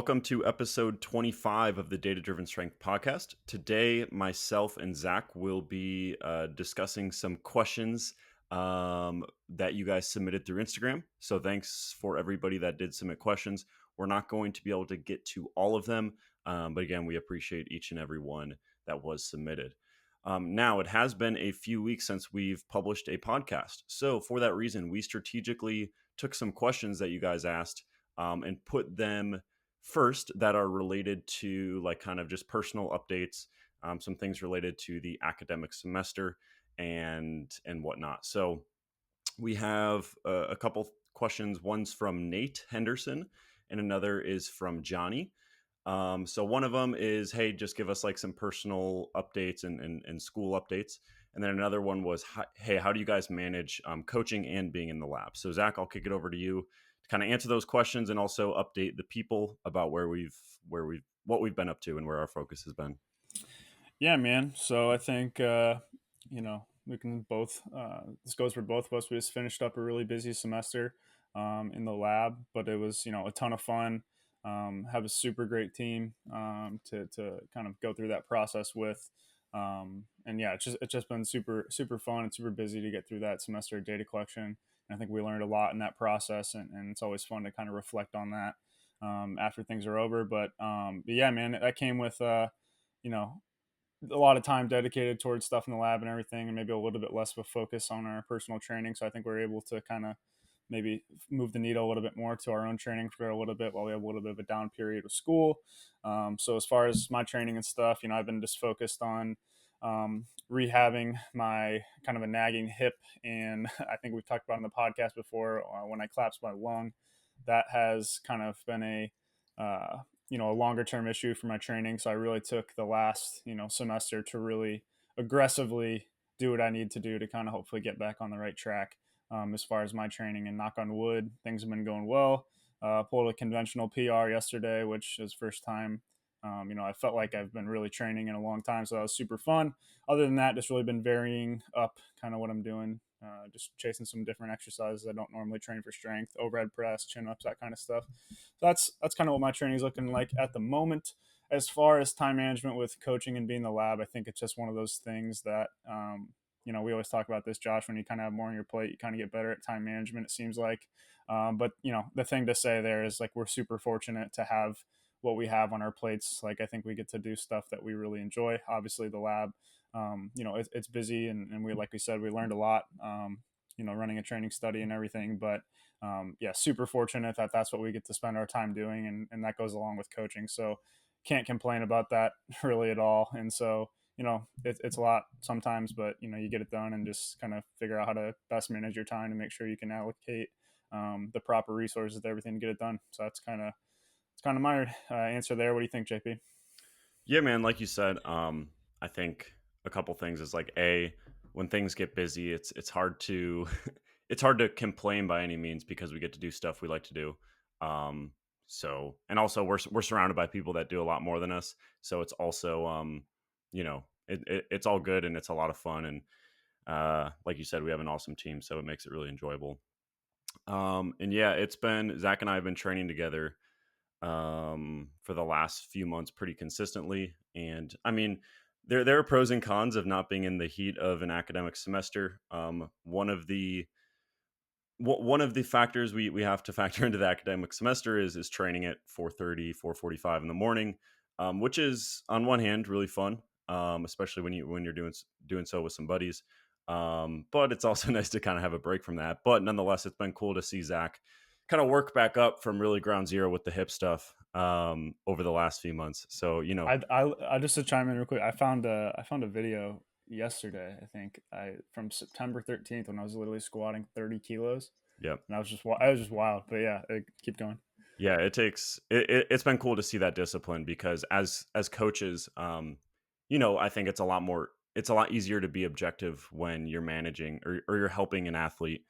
welcome to episode 25 of the Data Driven Strength podcast. Today, myself and Zach will be discussing some questions that you guys submitted through Instagram. So thanks for everybody that did submit questions. We're not going to be able to get to all of them, but again, we appreciate each and every one that was submitted. Now, it has been a few weeks since we've published a podcast. So for that reason, we strategically took some questions that you guys asked and put them first that are related to like kind of just personal updates, some things related to the academic semester and whatnot. So we have a couple questions. One's from Nate Henderson and another is from Johnny. So one of them is, hey, just give us like some personal updates and school updates. And then another one was, hey, how do you guys manage coaching and being in the lab? So Zach, I'll kick it over to you to kind of answer those questions and also update the people about what we've been up to and where our focus has been. Yeah, man. So I think, we can both, this goes for both of us. We just finished up a really busy semester in the lab, but it was, a ton of fun. Have a super great team to kind of go through that process with. And yeah, it's just been super, super fun and super busy to get through that semester of data collection. And I think we learned a lot in that process, and it's always fun to kind of reflect on that after things are over. But yeah, man, that came with, a lot of time dedicated towards stuff in the lab and everything, and maybe a little bit less of a focus on our personal training. So I think we're able to kind of maybe move the needle a little bit more to our own training for a little bit while we have a little bit of a down period with school. So as far as my training and stuff, I've been just focused on rehabbing my kind of a nagging hip. And I think we've talked about in the podcast before when I collapsed my lung, that has kind of been a longer term issue for my training. So I really took the last, semester to really aggressively do what I need to do to kind of hopefully get back on the right track as far as my training. And knock on wood, things have been going well. Pulled a conventional PR yesterday, which is first time. I felt like I've been really training in a long time, so that was super fun. Other than that, just really been varying up kind of what I'm doing, just chasing some different exercises I don't normally train for strength, overhead press, chin ups, that kind of stuff. So that's kind of what my training is looking like at the moment. As far as time management with coaching and being in the lab, I think it's just one of those things that we always talk about this, Josh. When you kind of have more on your plate, you kind of get better at time management, it seems like. But the thing to say there is, like, we're super fortunate to have what we have on our plates. Like, I think we get to do stuff that we really enjoy. Obviously the lab, it's busy, and like we said, we learned a lot, running a training study and everything, but yeah, super fortunate that that's what we get to spend our time doing. And that goes along with coaching. So can't complain about that really at all. And so, it's a lot sometimes, but you get it done and just kind of figure out how to best manage your time to make sure you can allocate the proper resources to everything to get it done. So it's kind of my answer there. What do you think, JP? Yeah, man, like you said, I think a couple things is like, when things get busy, it's hard to it's hard to complain by any means because we get to do stuff we like to do. And also we're surrounded by people that do a lot more than us, so it's also it's all good and it's a lot of fun. And like you said, we have an awesome team, so it makes it really enjoyable. And yeah, it's been, Zach and I have been training together for the last few months pretty consistently. And I mean, there are pros and cons of not being in the heat of an academic semester. One of the factors we have to factor into the academic semester is training at 4:30, 4:45 in the morning, which is on one hand really fun, especially when you're doing so with some buddies. But it's also nice to kind of have a break from that. But nonetheless, it's been cool to see Zach kind of work back up from really ground zero with the hip stuff over the last few months. So I just to chime in real quick. I found a video yesterday. I think from September 13th when I was literally squatting 30 kilos. yeah, And I was just wild. But yeah, keep going. yeah, it's been cool to see that discipline because as coaches, I think it's a lot easier to be objective when you're managing or you're helping an athlete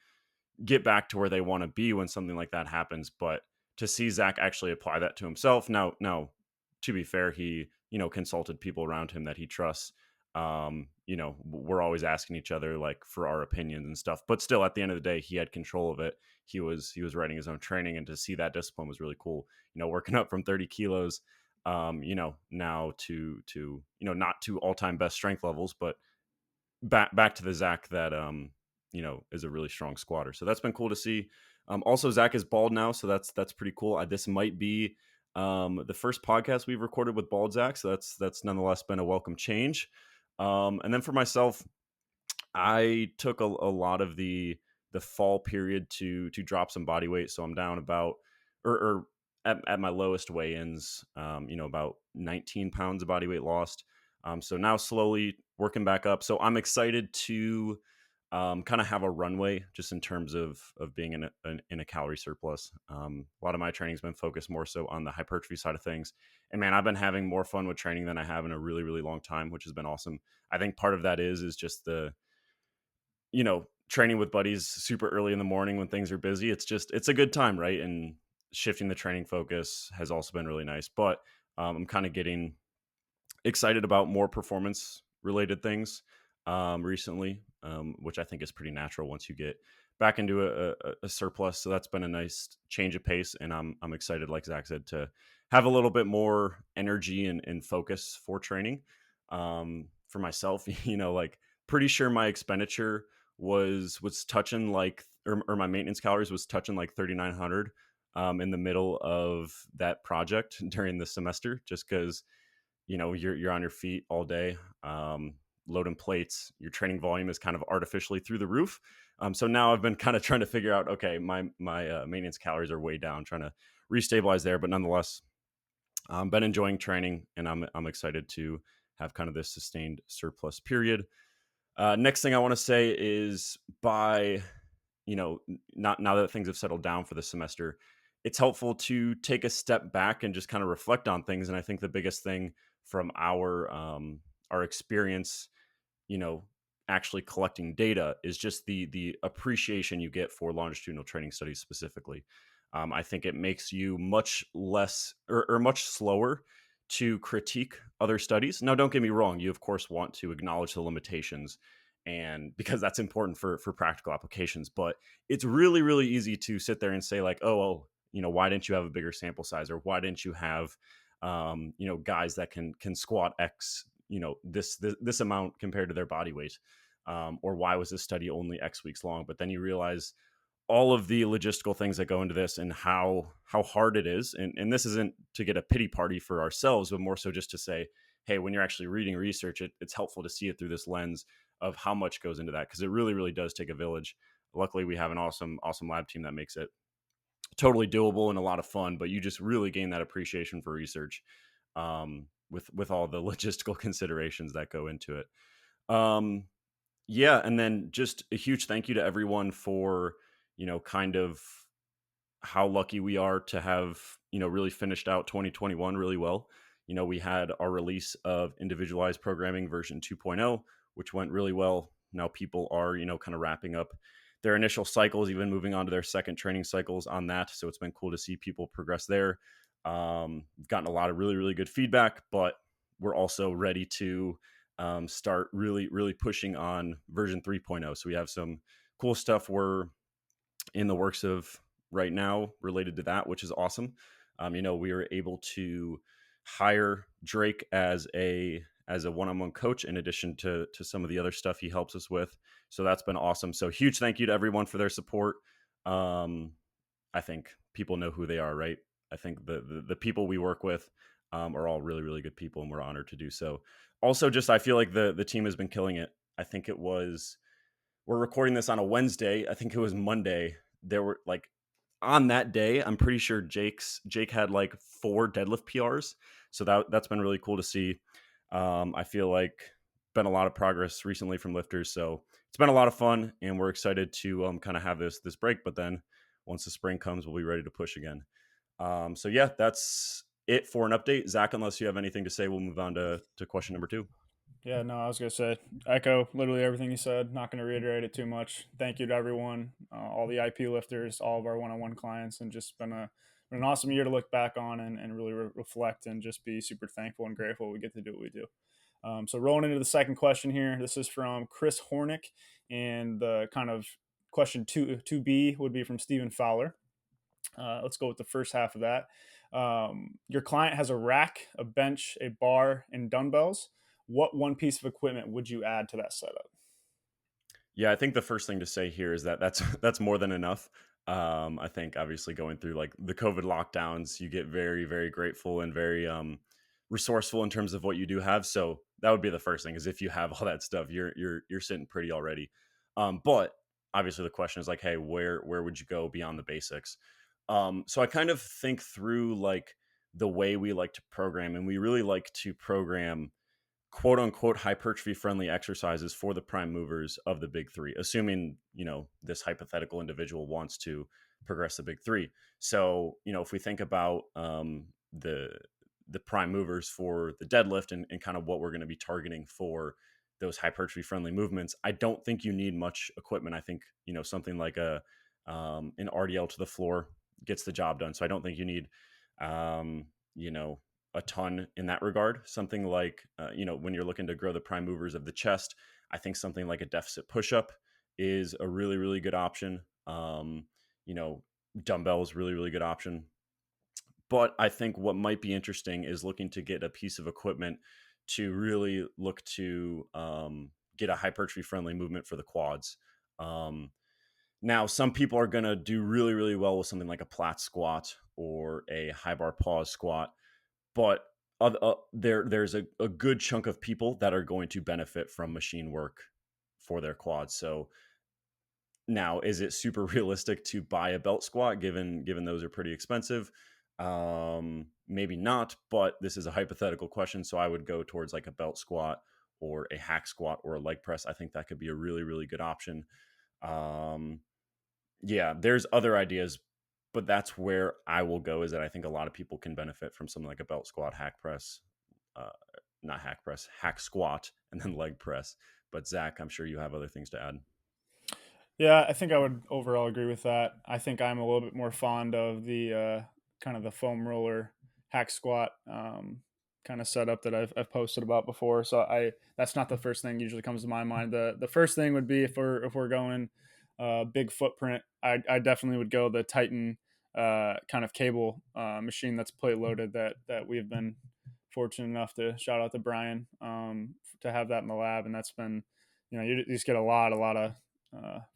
get back to where they want to be when something like that happens. But to see Zach actually apply that to himself now, to be fair, he consulted people around him that he trusts, we're always asking each other like for our opinions and stuff, but still at the end of the day, he had control of it. He was writing his own training, and to see that discipline was really cool. Working up from 30 kilos, now to not to all-time best strength levels, but back to the Zach that is a really strong squatter. So that's been cool to see. Also, Zach is bald now, so that's pretty cool. This might be the first podcast we've recorded with bald Zach, so that's nonetheless been a welcome change. And then for myself, I took a lot of the fall period to drop some body weight, so I'm down about or at my lowest weigh-ins, about 19 pounds of body weight lost. So now slowly working back up. So I'm excited to kind of have a runway just in terms of being in a calorie surplus. A lot of my training's been focused more so on the hypertrophy side of things, and man, I've been having more fun with training than I have in a really really long time, which has been awesome. I think part of that is just the training with buddies super early in the morning when things are busy. It's a good time, right? And shifting the training focus has also been really nice. But I'm kind of getting excited about more performance related things recently, which I think is pretty natural once you get back into a surplus. So that's been a nice change of pace, and I'm excited, like Zach said, to have a little bit more energy and focus for training. For myself, like pretty sure my expenditure was touching like or my maintenance calories was touching like 3,900 in the middle of that project during the semester, just because you're on your feet all day, loading plates. Your training volume is kind of artificially through the roof. So now I've been kind of trying to figure out, okay, my maintenance calories are way down, trying to restabilize there, but nonetheless, been enjoying training, and I'm excited to have kind of this sustained surplus period. Next thing I want to say is by not now that things have settled down for the semester, it's helpful to take a step back and just kind of reflect on things. And I think the biggest thing from our experience, you know, actually collecting data is just the appreciation you get for longitudinal training studies specifically. I think it makes you much less or much slower to critique other studies. Now, don't get me wrong; you of course want to acknowledge the limitations, and because that's important for practical applications. But it's really really easy to sit there and say like, oh, well, why didn't you have a bigger sample size, or why didn't you have guys that can squat X, this amount compared to their body weight, or why was this study only X weeks long? But then you realize all of the logistical things that go into this and how hard it is. And this isn't to get a pity party for ourselves, but more so just to say, hey, when you're actually reading research, it's helpful to see it through this lens of how much goes into that, because it really really does take a village. Luckily, we have an awesome lab team that makes it totally doable and a lot of fun, but you just really gain that appreciation for research, with all the logistical considerations that go into it. Um, yeah, and then just a huge thank you to everyone for kind of how lucky we are to have really finished out 2021 really well. We had our release of individualized programming version 2.0, which went really well. Now people are kind of wrapping up their initial cycles, even moving on to their second training cycles on that. So it's been cool to see people progress there. Gotten a lot of really really good feedback, but we're also ready to start really really pushing on version 3.0. So we have some cool stuff we're in the works of right now related to that, which is awesome. We were able to hire Drake as a one-on-one coach in addition to some of the other stuff he helps us with. So that's been awesome. So huge thank you to everyone for their support. I think people know who they are, right? I think the people we work with are all really really good people, and we're honored to do so. Also, just I feel like the team has been killing it. I think it was we're recording this on a Wednesday. I think it was Monday. There were like on that day, I'm pretty sure Jake had like 4 deadlift PRs. So that's been really cool to see. I feel like been a lot of progress recently from lifters. So it's been a lot of fun, and we're excited to kind of have this break. But then once the spring comes, we'll be ready to push again. So yeah, that's it for an update. Zach, unless you have anything to say, we'll move on to question number 2. Yeah, no, I was gonna say echo literally everything you said. Not gonna reiterate it too much. Thank you to everyone, all the IP lifters, all of our one-on-one clients, and just an awesome year to look back on and really reflect and just be super thankful and grateful we get to do what we do. So rolling into the second question here, this is from Chris Hornick, and the kind of question two B would be from Stephen Fowler. Let's go with the first half of that. Your client has a rack, a bench, a bar, and dumbbells. What one piece of equipment would you add to that setup? Yeah, I think the first thing to say here is that that's that's more than enough. I think obviously going through like the COVID lockdowns, you get very, very grateful and very resourceful in terms of what you do have. So that would be the first thing is if you have all that stuff, you're sitting pretty already. But obviously the question is like, hey, where would you go beyond the basics? So I kind of think through like the way we like to program, and we really like to program quote unquote hypertrophy friendly exercises for the prime movers of the big three, assuming, this hypothetical individual wants to progress the big three. So, if we think about the prime movers for the deadlift and kind of what we're going to be targeting for those hypertrophy friendly movements, I don't think you need much equipment. I think, something like an RDL to the floor gets the job done. So I don't think you need, um, you know, a ton in that regard. Something like, when you're looking to grow the prime movers of the chest, I think something like a deficit push up is a really, really good option. You know, Dumbbells, really, really good option. But I think what might be interesting is looking to get a piece of equipment to really look to get a hypertrophy friendly movement for the quads. Um, Now, some people are going to do really, really well with something like a plat squat or a high bar pause squat, but there's a good chunk of people that are going to benefit from machine work for their quads. So now, is it super realistic to buy a belt squat given those are pretty expensive? Maybe not, but this is a hypothetical question, so I would go towards like a belt squat or a hack squat or a leg press. I think that could be a really, really good option. Um, yeah, there's other ideas, but that's where I will go. Is that I think a lot of people can benefit from something like a belt squat, hack press, uh, not hack press, hack squat, and then leg press. But Zach, I'm sure you have other things to add. Yeah, I think I would overall agree with that. I think I'm a little bit more fond of the kind of the foam roller hack squat kind of setup that I've posted about before. So I that's not the first thing usually comes to my mind. The first thing would be if we're going big footprint, I definitely would go the Titan kind of cable machine that's plate loaded that we've been fortunate enough to shout out to Brian to have that in the lab, and that's been you just get a lot of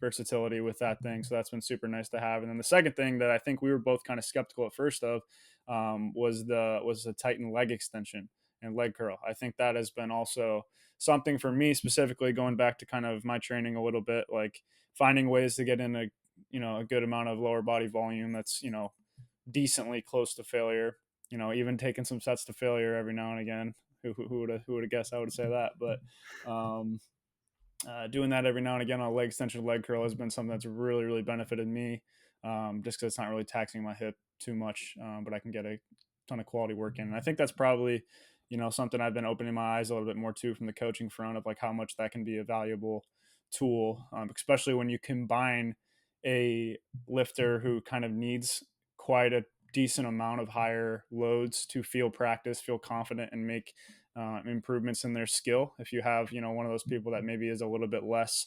versatility with that thing. So that's been super nice to have. And then the second thing that I think we were both kind of skeptical at first of was the Titan leg extension and leg curl. I think that has been also something for me specifically going back to kind of my training a little bit, like finding ways to get in a good amount of lower body volume that's decently close to failure. Even taking some sets to failure every now and again. Who would have guessed I would say that? But um, doing that every now and again on a leg extension leg curl has been something that's really really benefited me, just because it's not really taxing my hip too much, but I can get a ton of quality work in, and I think that's probably something I've been opening my eyes a little bit more to from the coaching front of like how much that can be a valuable tool, especially when you combine a lifter who kind of needs quite a decent amount of higher loads to feel practice, feel confident, and make improvements in their skill. If you have, one of those people that maybe is a little bit less,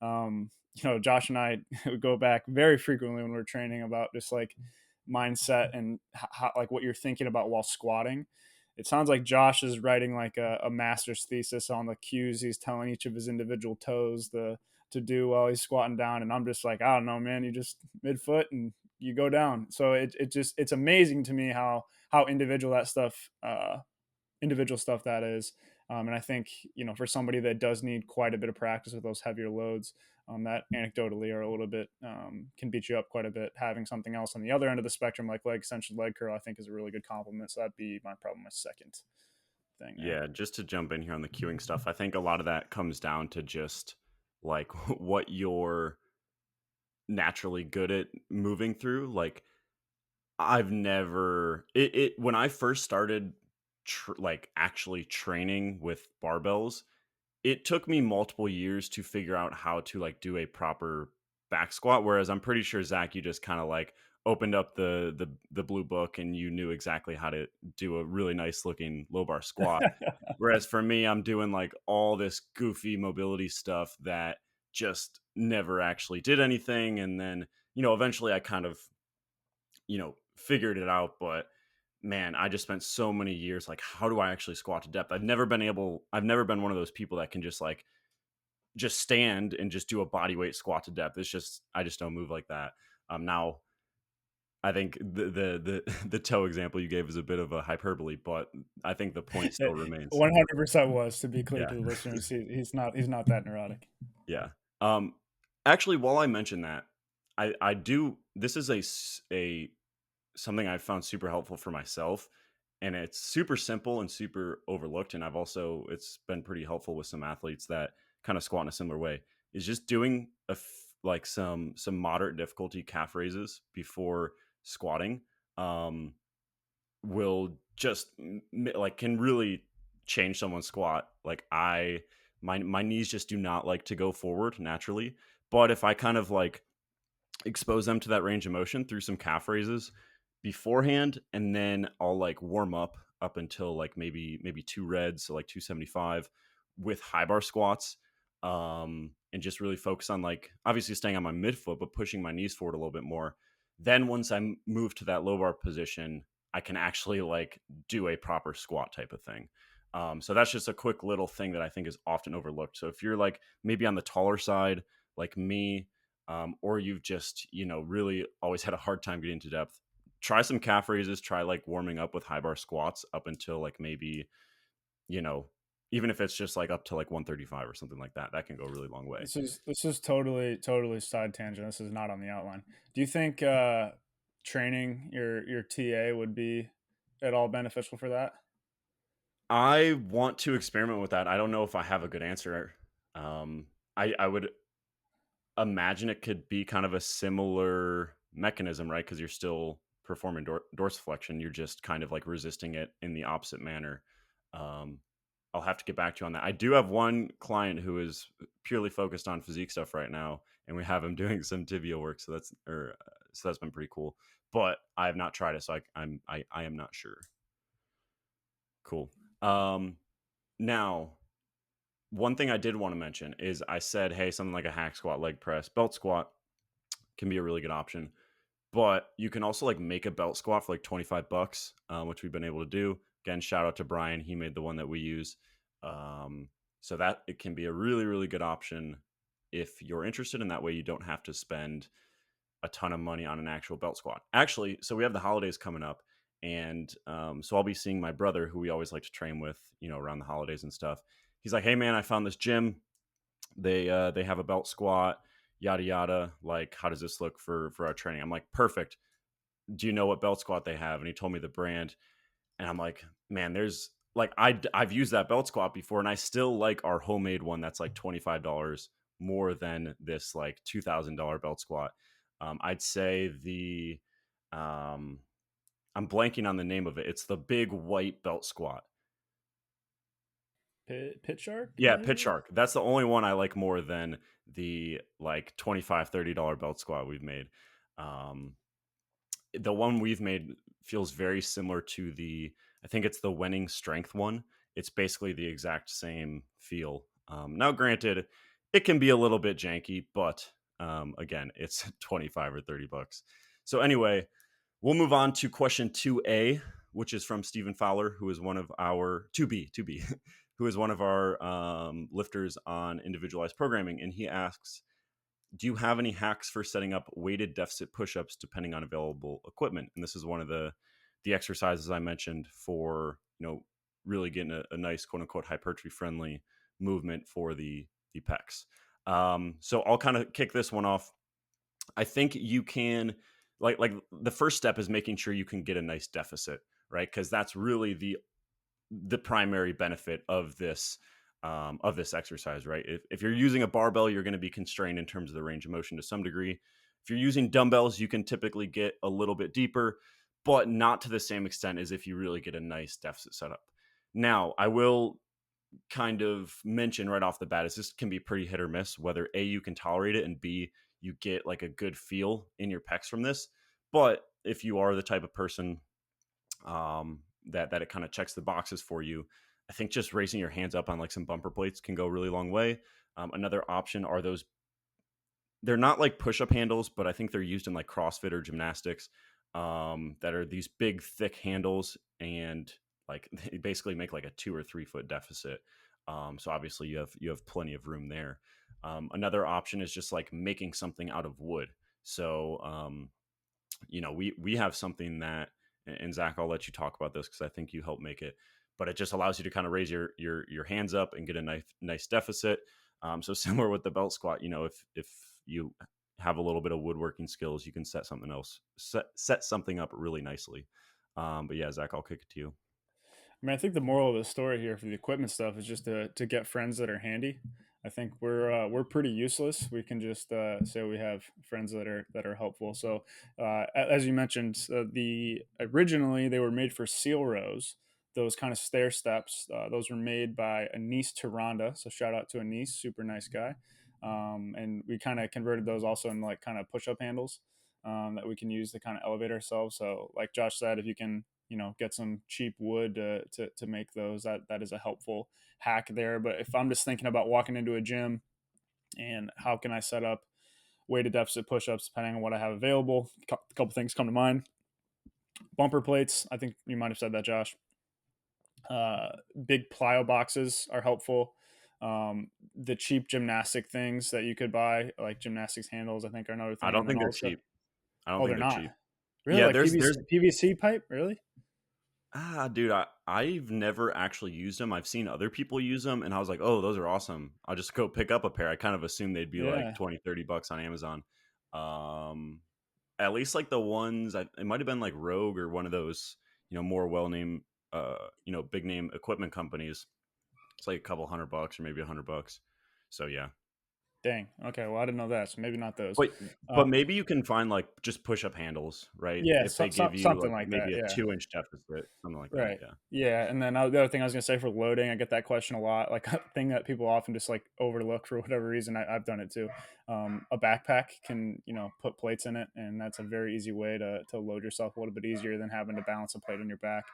Josh and I would go back very frequently when we're training about just like mindset and how, like what you're thinking about while squatting. It sounds like Josh is writing like a master's thesis on the cues he's telling each of his individual toes to do while he's squatting down. And I'm just like, I don't know, man, you just midfoot and you go down. So it's amazing to me how individual stuff that is. And I think, for somebody that does need quite a bit of practice with those heavier loads, that anecdotally are a little bit, can beat you up quite a bit. Having something else on the other end of the spectrum, like leg extension, leg curl, I think is a really good compliment. So that'd be my second thing there. Yeah, just to jump in here on the queuing stuff, I think a lot of that comes down to just like what you're naturally good at moving through. Like I've never it when I first started like actually training with barbells, it took me multiple years to figure out how to like do a proper back squat. Whereas I'm pretty sure Zach, you just kind of like opened up the blue book and you knew exactly how to do a really nice looking low bar squat. Whereas for me, I'm doing like all this goofy mobility stuff that just never actually did anything. And then, eventually I kind of, figured it out. But man, I just spent so many years like, how do I actually squat to depth? I've never been one of those people that can just like, just stand and just do a body weight squat to depth. I just don't move like that. Now I think the toe example you gave is a bit of a hyperbole, but I think the point still It remains. 100% was, to be clear Yeah. to the listeners. He's not that neurotic. Yeah. Actually, while I mention that, I do. This is a something I've found super helpful for myself, and it's super simple and super overlooked. And it's been pretty helpful with some athletes that kind of squat in a similar way. Is just doing like some moderate difficulty calf raises before squatting. Um, will just like can really change someone's squat. Like my knees just do not like to go forward naturally, but if I kind of like expose them to that range of motion through some calf raises beforehand, and then I'll like warm up until like maybe two reds, so like 275 with high bar squats, and just really focus on like obviously staying on my midfoot but pushing my knees forward a little bit more. Then once I move to that low bar position, I can actually like do a proper squat type of thing. So that's just a quick little thing that I think is often overlooked. So if you're like maybe on the taller side like me, or you've just really always had a hard time getting to depth, try some calf raises. Try like warming up with high bar squats up until like maybe you know even if it's just like up to like 135 or something like that. That can go a really long way. This is totally side tangent. This is not on the outline. Do you think training your TA would be at all beneficial for that? I want to experiment with that. I don't know if I have a good answer. I would imagine it could be kind of a similar mechanism, right? Because you're still performing dorsiflexion. You're just kind of like resisting it in the opposite manner. Um, I'll have to get back to you on that. I do have one client who is purely focused on physique stuff right now, and we have him doing some tibia work. So that's been pretty cool. But I have not tried it, so I am not sure. Cool. Now, one thing I did want to mention is I said, hey, something like a hack squat, leg press, belt squat can be a really good option. But you can also like make a belt squat for like 25 bucks, which we've been able to do. Again, shout out to Brian. He made the one that we use. So that it can be a really, really good option if you're interested. In that way, you don't have to spend a ton of money on an actual belt squat. Actually, so we have the holidays coming up. And so I'll be seeing my brother, who we always like to train with, around the holidays and stuff. He's like, hey, man, I found this gym. They have a belt squat, yada yada. Like, how does this look for our training? I'm like, perfect. Do you know what belt squat they have? And he told me the brand, and I'm like, man, there's like I've used that belt squat before, and I still like our homemade one that's like $25 more than this like $2,000 belt squat. I'd say um, I'm blanking on the name of it. It's the big white belt squat. Pit shark, Yeah, Pit maybe. Shark. That's the only one I like more than the like $25-$30 belt squat we've made. Um, the one we've made feels very similar to I think it's the Winning Strength one. It's basically the exact same feel. Now, granted, it can be a little bit janky, but again, it's 25 or 30 bucks. So anyway, we'll move on to question 2A, which is from Stephen Fowler, who is one of our 2B, who is one of our lifters on individualized programming. And he asks, do you have any hacks for setting up weighted deficit push-ups depending on available equipment? And this is one of the exercises I mentioned for really getting a nice quote unquote hypertrophy friendly movement for the pecs. So I'll kind of kick this one off. I think you can like the first step is making sure you can get a nice deficit, right? Because that's really the primary benefit of this exercise, right? If you're using a barbell, you're going to be constrained in terms of the range of motion to some degree. If you're using dumbbells, you can typically get a little bit deeper, but not to the same extent as if you really get a nice deficit setup. Now, I will kind of mention right off the bat is this can be pretty hit or miss, whether A, you can tolerate it, and B, you get like a good feel in your pecs from this. But if you are the type of person that it kind of checks the boxes for you, I think just raising your hands up on like some bumper plates can go a really long way. Another option are those, they're not like push-up handles, but I think they're used in like CrossFit or gymnastics, that are these big thick handles, and like they basically make like a 2 or 3 foot deficit. So obviously you have plenty of room there. Another option is just like making something out of wood. So we have something that, and Zach, I'll let you talk about this because I think you helped make it, but it just allows you to kind of raise your hands up and get a nice deficit. So similar with the belt squat, if you have a little bit of woodworking skills, you can set something up really nicely. But yeah, Zach, I'll kick it to you. I mean, I think the moral of the story here for the equipment stuff is just to get friends that are handy. I think we're pretty useless. We can just say we have friends that are helpful. So as you mentioned, the originally they were made for seal rows. Those kind of stair steps. Those were made by Anis Taranda. So shout out to Anis, super nice guy. And we kind of converted those also into like kind of push up handles that we can use to kind of elevate ourselves. So like Josh said, if you can get some cheap wood to make those, that is a helpful hack there. But if I'm just thinking about walking into a gym and how can I set up weighted deficit push-ups depending on what I have available, a couple things come to mind. Bumper plates, I think you might have said that, Josh. uh, Big plyo boxes are helpful. The cheap gymnastic things that you could buy, like gymnastics handles, I think are another I thing. don't And then think they're also, cheap. I don't oh, think they're they're not cheap. really, Yeah, like there's PVC pipe, really. dude, I've never actually used them. I've seen other people use them, and I was like, oh, those are awesome. I'll just go pick up a pair. I kind of assumed they'd be like Yeah, 20, 30 bucks on Amazon. Um, at least like the ones, it might have been like Rogue or one of those, more well named, big name equipment companies. It's like a couple $100 or maybe $100. So yeah. dang. Okay, well I didn't know that, so maybe not those. But maybe you can find like just push up handles, right? Yeah, If they give you something like like that. maybe a Yeah. 2 inch deficit, something like that. Right. Yeah. Yeah, and then the other thing I was gonna say for loading, I get that question a lot. Like a thing that people often just like overlook for whatever reason. I've done it too. A backpack can put plates in it, and that's a very easy way to load yourself a little bit easier than having to balance a plate on your back.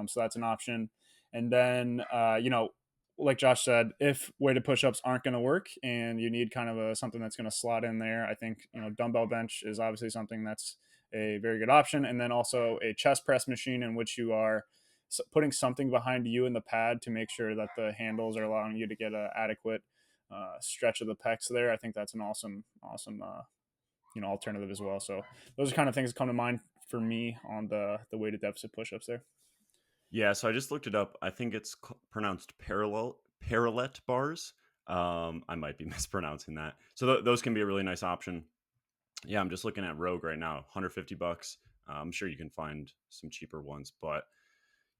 So that's an option. And then like Josh said, if weighted push-ups aren't going to work and you need kind of something that's going to slot in there, I think dumbbell bench is obviously something that's a very good option. And then also a chest press machine in which you are putting something behind you in the pad to make sure that the handles are allowing you to get an adequate stretch of the pecs there. I think that's an awesome alternative as well. So those are kind of things that come to mind for me on the weighted deficit push-ups there. Yeah, so I just looked it up. I think it's pronounced parallel bars. I might be mispronouncing that. So those can be a really nice option. Yeah, I'm just looking at Rogue right now, $150. I'm sure you can find some cheaper ones, but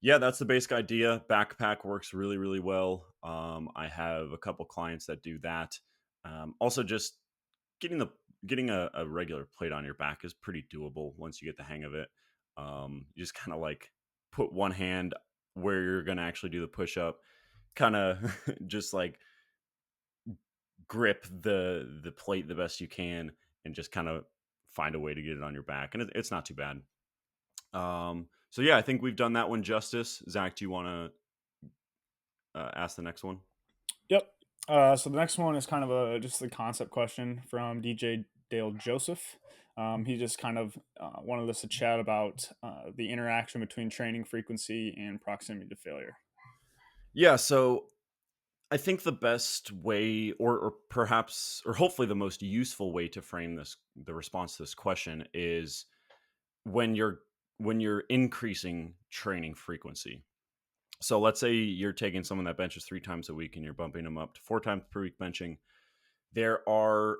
yeah, that's the basic idea. Backpack works really, really well. I have a couple clients that do that. Also, just getting the getting a regular plate on your back is pretty doable once you get the hang of it. You just kind of like put one hand where you're gonna actually do the push up, kind of just like grip the plate the best you can, and just kind of find a way to get it on your back, and it's not too bad. So yeah, I think we've done that one justice. Zach, do you want to ask the next one? Yep. So the next one is kind of just a concept question from DJ Dale Joseph. He just kind of wanted us to chat about the interaction between training frequency and proximity to failure. Yeah, so I think the best way, or perhaps, or hopefully the most useful way to frame the response to this question is when you're increasing training frequency. So let's say you're taking someone that benches 3 times a week and you're bumping them up to 4 times per week benching. There are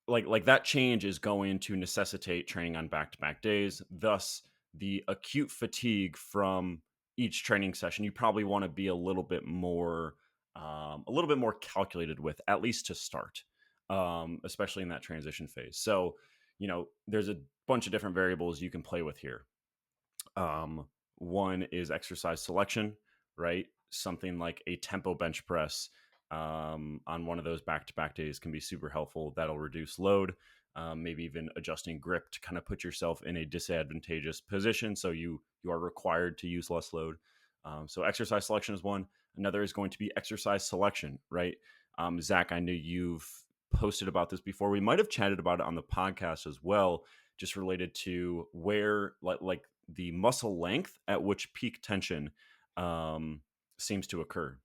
like that change is going to necessitate training on back-to-back days. Thus, the acute fatigue from each training session, you probably want to be a little bit more calculated with, at least to start, especially in that transition phase. So, there's a bunch of different variables you can play with here. One is exercise selection, right? Something like a tempo bench press on one of those back-to-back days can be super helpful. That'll reduce load. maybe even adjusting grip to kind of put yourself in a disadvantageous position. So you are required to use less load. So exercise selection is one. Another is going to be exercise selection, right? Zach, I know you've posted about this before. We might have chatted about it on the podcast as well, just related to where like the muscle length at which peak tension um, seems to occur.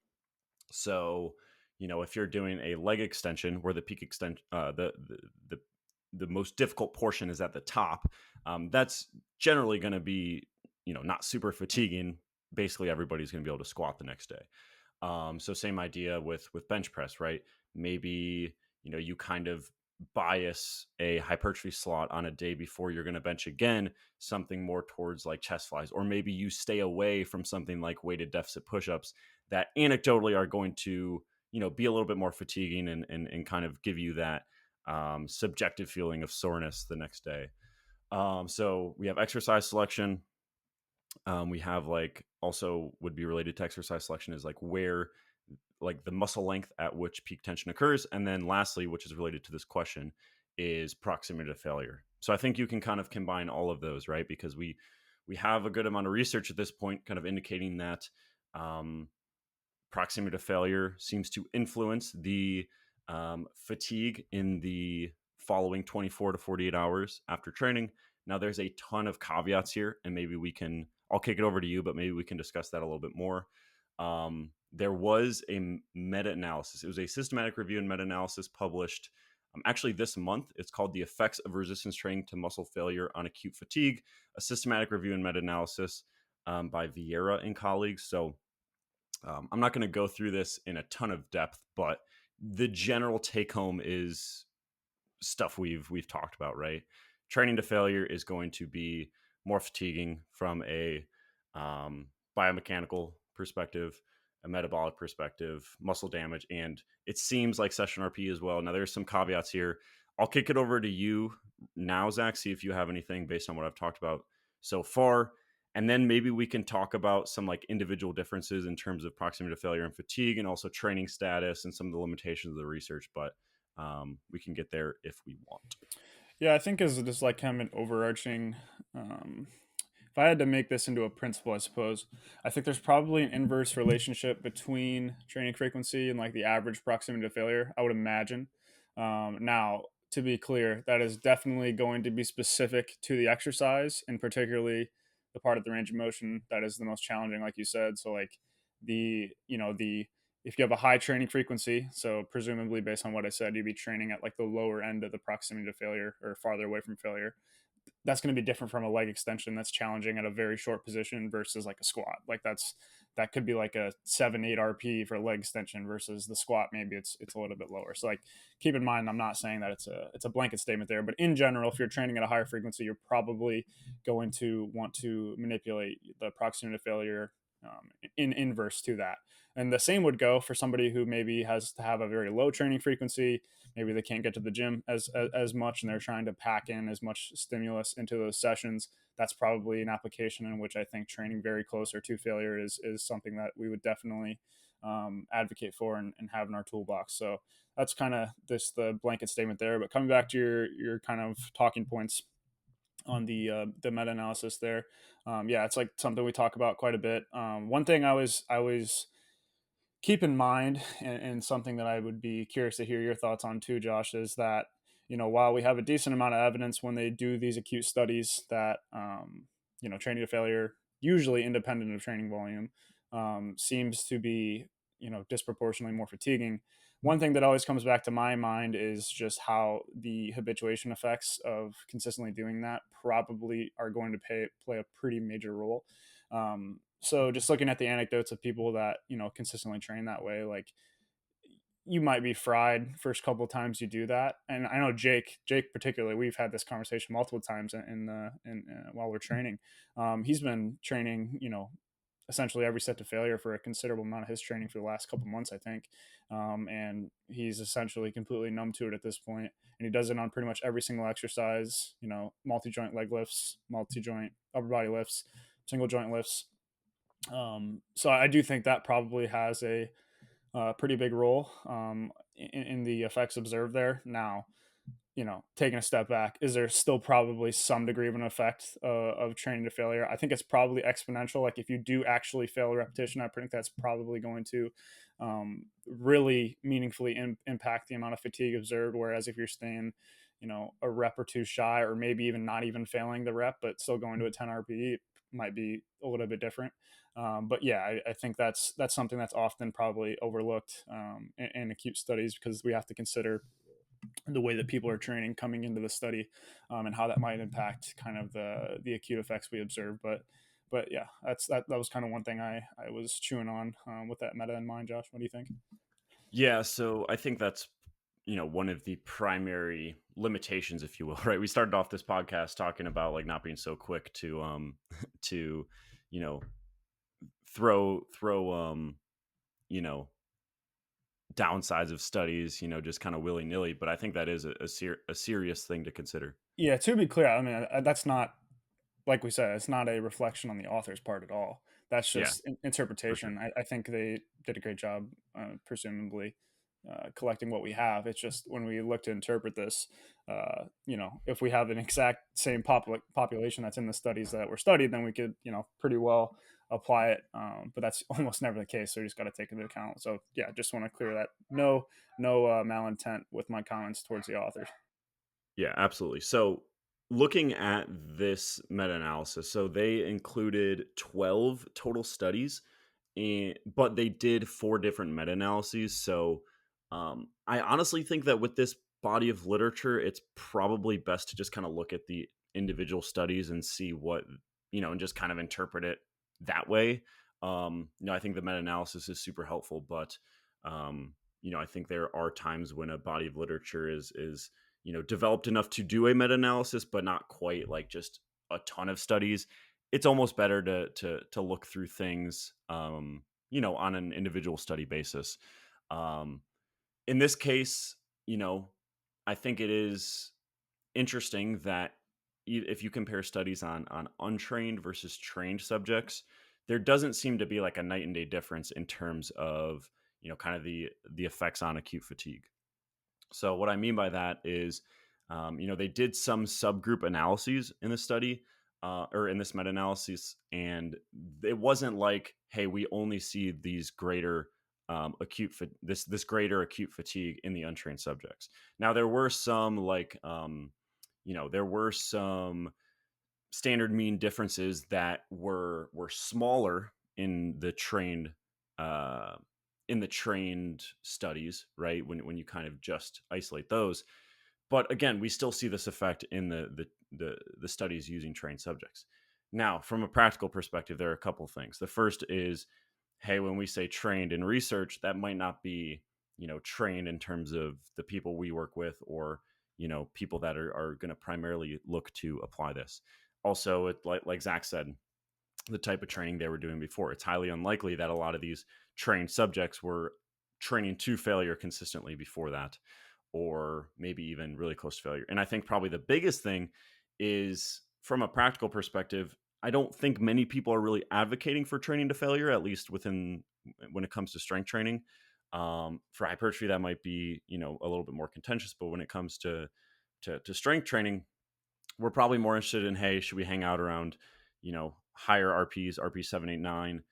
So, if you're doing a leg extension where the peak extent, the most difficult portion is at the top, that's generally going to be, not super fatiguing. Basically, everybody's going to be able to squat the next day. So same idea with bench press, right? Maybe you kind of bias a hypertrophy slot on a day before you're going to bench again, something more towards like chest flies, or maybe you stay away from something like weighted deficit pushups that anecdotally are going to be a little bit more fatiguing and kind of give you that subjective feeling of soreness the next day. So we have exercise selection. We have like also would be related to exercise selection is like where like the muscle length at which peak tension occurs. And then lastly, which is related to this question, is proximity to failure. So I think you can kind of combine all of those, right? Because we have a good amount of research at this point kind of indicating that um, proximity to failure seems to influence the fatigue in the following 24 to 48 hours after training. Now, there's a ton of caveats here, and maybe I'll kick it over to you, but maybe we can discuss that a little bit more. There was a meta analysis, it was a systematic review and meta analysis published actually this month. It's called The Effects of Resistance Training to Muscle Failure on Acute Fatigue, a systematic review and meta analysis by Vieira and colleagues. So, I'm not going to go through this in a ton of depth, but the general take home is stuff we've talked about, right? Training to failure is going to be more fatiguing from a biomechanical perspective, a metabolic perspective, muscle damage, and it seems like session RP as well. Now, there's some caveats here. I'll kick it over to you now, Zach, see if you have anything based on what I've talked about so far. And then maybe we can talk about some like individual differences in terms of proximity to failure and fatigue, and also training status and some of the limitations of the research. But we can get there if we want. Yeah, I think as just like kind of an overarching, um, if I had to make this into a principle, I suppose, I think there's probably an inverse relationship between training frequency and like the average proximity to failure, I would imagine. Now, to be clear, that is definitely going to be specific to the exercise and particularly the part of the range of motion that is the most challenging, like you said. So, like the if you have a high training frequency, so presumably based on what I said, you'd be training at like the lower end of the proximity to failure or farther away from failure. That's going to be different from a leg extension that's challenging at a very short position versus like a squat. Like that could be like a 7-8 RP for a leg extension versus the squat. Maybe it's a little bit lower. So like keep in mind, I'm not saying that it's a blanket statement there, but in general, if you're training at a higher frequency, you're probably going to want to manipulate the proximity to failure in inverse to that. And the same would go for somebody who maybe has to have a very low training frequency. Maybe they can't get to the gym as much, and they're trying to pack in as much stimulus into those sessions. That's probably an application in which I think training very closer to failure is something that we would definitely advocate for and have in our toolbox. So that's kind of the blanket statement there. But coming back to your kind of talking points on the meta analysis there, yeah, it's like something we talk about quite a bit. One thing I was keep in mind, and something that I would be curious to hear your thoughts on too, Josh, is that while we have a decent amount of evidence when they do these acute studies that training to failure, usually independent of training volume, seems to be disproportionately more fatiguing. One thing that always comes back to my mind is just how the habituation effects of consistently doing that probably are going to play a pretty major role. So just looking at the anecdotes of people that consistently train that way, like you might be fried first couple of times you do that. And I know Jake particularly, we've had this conversation multiple times while we're training. He's been training, essentially every set to failure for a considerable amount of his training for the last couple of months, I think. And he's essentially completely numb to it at this point. And he does it on pretty much every single exercise, multi-joint leg lifts, multi-joint upper body lifts, single joint lifts. So I do think that probably has a pretty big role in the effects observed there. Now, taking a step back, is there still probably some degree of an effect of training to failure? I think it's probably exponential. Like if you do actually fail a repetition, I think that's probably going to really meaningfully impact the amount of fatigue observed. Whereas if you're staying, a rep or two shy, or maybe even not even failing the rep, but still going to a 10 RPE, it might be a little bit different. But yeah, I think that's something that's often probably overlooked in acute studies, because we have to consider the way that people are training coming into the study, and how that might impact kind of the acute effects we observe. But yeah, that was kind of one thing I was chewing on, with that meta in mind. Josh, what do you think? Yeah, so I think that's one of the primary limitations, if you will, right? We started off this podcast talking about like not being so quick to to you know throw you know downsides of studies, just kind of willy-nilly, but I think that is a serious thing to consider. Yeah, to be clear, I mean, that's not, like we said, it's not a reflection on the author's part at all. That's Yeah, just for sure. interpretation. I think they did a great job, presumably, collecting what we have. It's just when we look to interpret this, if we have an exact same population that's in the studies that were studied, then we could, pretty well apply it. But that's almost never the case. So you just got to take into account. So yeah, just want to clear that. No malintent with my comments towards the authors. Yeah, absolutely. So, looking at this meta analysis, so they included 12 total studies, but they did four different meta analyses. So, I honestly think that with this body of literature, it's probably best to just kind of look at the individual studies and see what, and just kind of interpret it that way. I think the meta analysis is super helpful, but, I think there are times when a body of literature is developed enough to do a meta-analysis, but not quite like just a ton of studies. It's almost better to look through things, on an individual study basis. um, in this case, I think it is interesting that if you compare studies on untrained versus trained subjects, there doesn't seem to be like a night and day difference in terms of kind of the effects on acute fatigue. So what I mean by that is, they did some subgroup analyses in the study, or in this meta-analysis, and it wasn't like, hey, we only see these greater this greater acute fatigue in the untrained subjects. Now there were some like, there were some standard mean differences that were smaller uh, in the trained studies, right? When you kind of just isolate those, but again, we still see this effect in the studies using trained subjects. Now, from a practical perspective, there are a couple of things. The first is, hey, when we say trained in research, that might not be trained in terms of the people we work with, or people that are going to primarily look to apply this. Also, like Zach said, the type of training they were doing before, it's highly unlikely that a lot of these trained subjects were training to failure consistently before that, or maybe even really close to failure. And I think probably the biggest thing is, from a practical perspective, I don't think many people are really advocating for training to failure, at least when it comes to strength training. For hypertrophy, that might be a little bit more contentious, but when it comes to strength training, we're probably more interested in, hey, should we hang out around higher RPs, RP 789,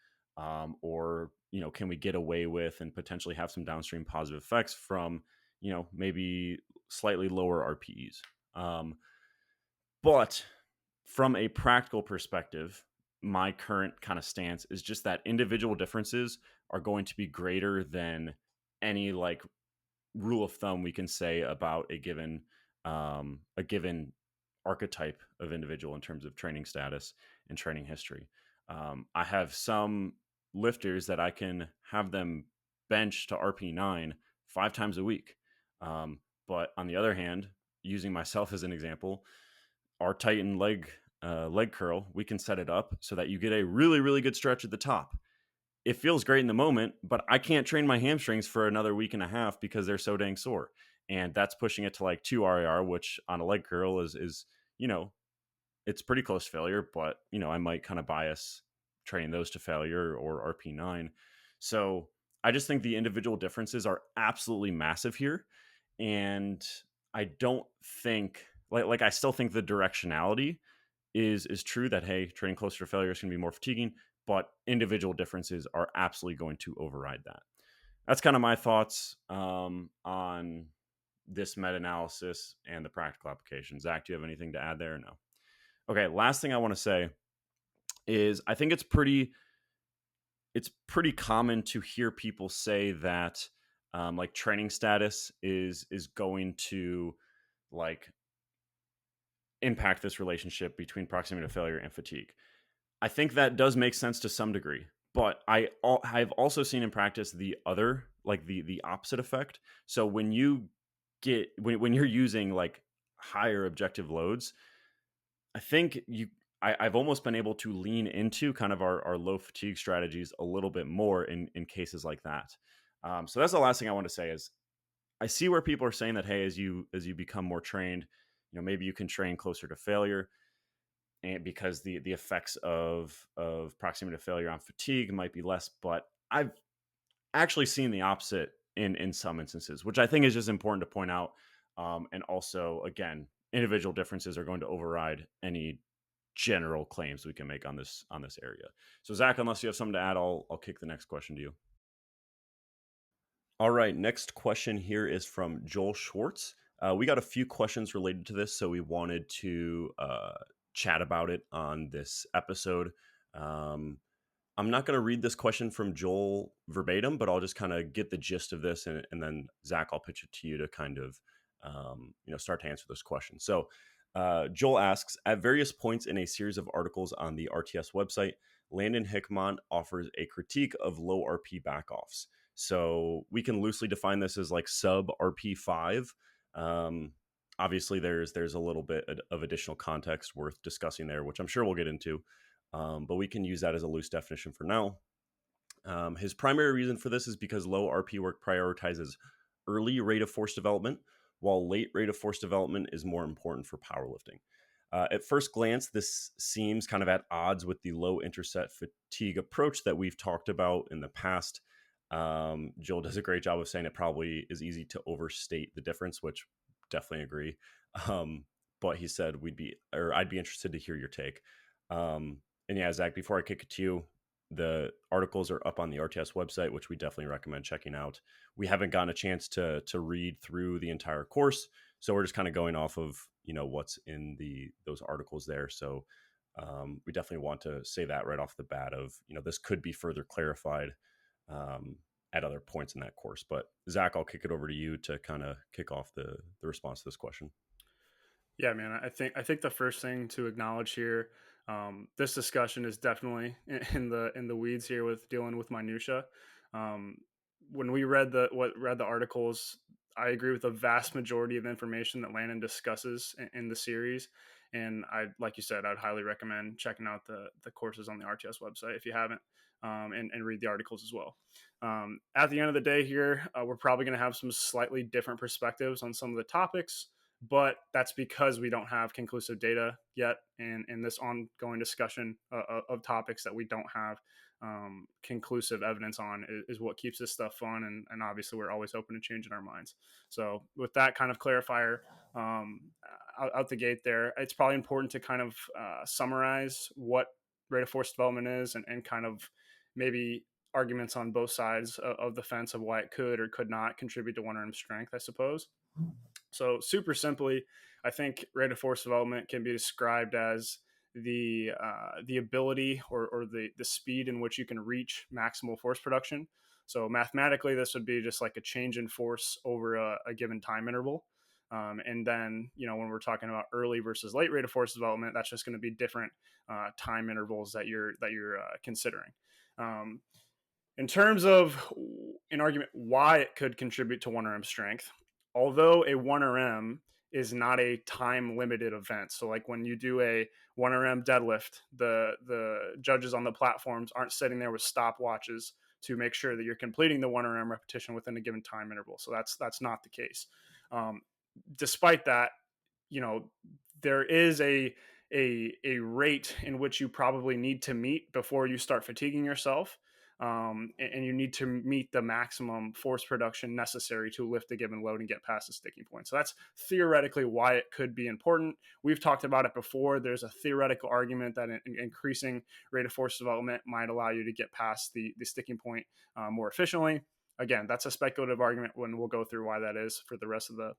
or can we get away with and potentially have some downstream positive effects from maybe slightly lower RPEs. But from a practical perspective, my current kind of stance is just that individual differences are going to be greater than any like rule of thumb we can say about a given archetype of individual in terms of training status and training history. I have some lifters that I can have them bench to RP9 5 times a week. But on the other hand, using myself as an example, our Titan leg curl, we can set it up so that you get a really, really good stretch at the top. It feels great in the moment, but I can't train my hamstrings for another week and a half because they're so dang sore. And that's pushing it to like 2 RAR, which on a leg curl is it's pretty close to failure, but I might kind of bias training those to failure or RP9. So I just think the individual differences are absolutely massive here. And I don't think like I still think the directionality is true that hey, training closer to failure is going to be more fatiguing, but individual differences are absolutely going to override that. That's kind of my thoughts on this meta-analysis and the practical application. Zach, do you have anything to add there or no? Okay, last thing I want to say is I think it's pretty common to hear people say that like training status is going to like impact this relationship between proximity to failure and fatigue. I think that does make sense to some degree, but I've also seen in practice the other, like the opposite effect. So when when you're using like higher objective loads, I think I've almost been able to lean into kind of our low fatigue strategies a little bit more in cases like that. So that's the last thing I want to say is I see where people are saying that hey, as you become more trained, maybe you can train closer to failure, and because the effects of proximity to failure on fatigue might be less. But I've actually seen the opposite in some instances, which I think is just important to point out. And also, again, individual differences are going to override any general claims we can make on this area. So Zach, unless you have something to add, I'll kick the next question to you. All right, next question here is from Joel Schwartz. We got a few questions related to this, so we wanted to chat about it on this episode. Um, I'm not going to read this question from Joel verbatim, but I'll just kind of get the gist of this, and then Zach, I'll pitch it to you to kind of start to answer this question. So Joel asks, at various points in a series of articles on the RTS website, Landon Hickmont offers a critique of low RP backoffs. So we can loosely define this as like sub RP5. Um, Obviously, there's a little bit of additional context worth discussing there, which I'm sure we'll get into. But we can use that as a loose definition for now. His primary reason for this is because low RP work prioritizes early rate of force development, while late rate of force development is more important for powerlifting. At first glance, this seems kind of at odds with the low interset fatigue approach that we've talked about in the past. Joel does a great job of saying it probably is easy to overstate the difference, which definitely agree. Um, but he said I'd be interested to hear your take. And yeah, Zach, before I kick it to you, the articles are up on the RTS website, which we definitely recommend checking out. We haven't gotten a chance to read through the entire course, so we're just kind of going off of what's in those articles there. So we definitely want to say that right off the bat of this could be further clarified um, at other points in that course. But Zach, I'll kick it over to you to kind of kick off the response to this question. Yeah, man. I think the first thing to acknowledge here, this discussion is definitely in the weeds here with dealing with minutia. Um, when we read the articles, I agree with the vast majority of information that Landon discusses in the series, and like you said, I'd highly recommend checking out the courses on the RTS website if you haven't, and read the articles as well. At the end of the day, here we're probably going to have some slightly different perspectives on some of the topics, but that's because we don't have conclusive data yet in this ongoing discussion of topics that we don't have conclusive evidence on is what keeps this stuff fun, and obviously we're always open to changing our minds. So with that kind of clarifier out the gate there, it's probably important to kind of summarize what rate of force development is, and kind of maybe arguments on both sides of the fence of why it could or could not contribute to 1RM strength, I suppose. So super simply, I think rate of force development can be described as the ability or the speed in which you can reach maximal force production. So mathematically, this would be just like a change in force over a given time interval. And then, when we're talking about early versus late rate of force development, that's just going to be different time intervals that you're considering. Um, in terms of an argument why it could contribute to 1RM strength, although a 1RM is not a time limited event. So like when you do a 1RM deadlift, the judges on the platforms aren't sitting there with stopwatches to make sure that you're completing the 1RM repetition within a given time interval. So that's not the case. Despite that, there is a rate in which you probably need to meet before you start fatiguing yourself. and you need to meet the maximum force production necessary to lift a given load and get past the sticking point. So that's theoretically why it could be important. We've talked about it before. There's a theoretical argument that increasing rate of force development might allow you to get past the sticking point more efficiently. Again, that's a speculative argument when we'll go through why that is for the rest of the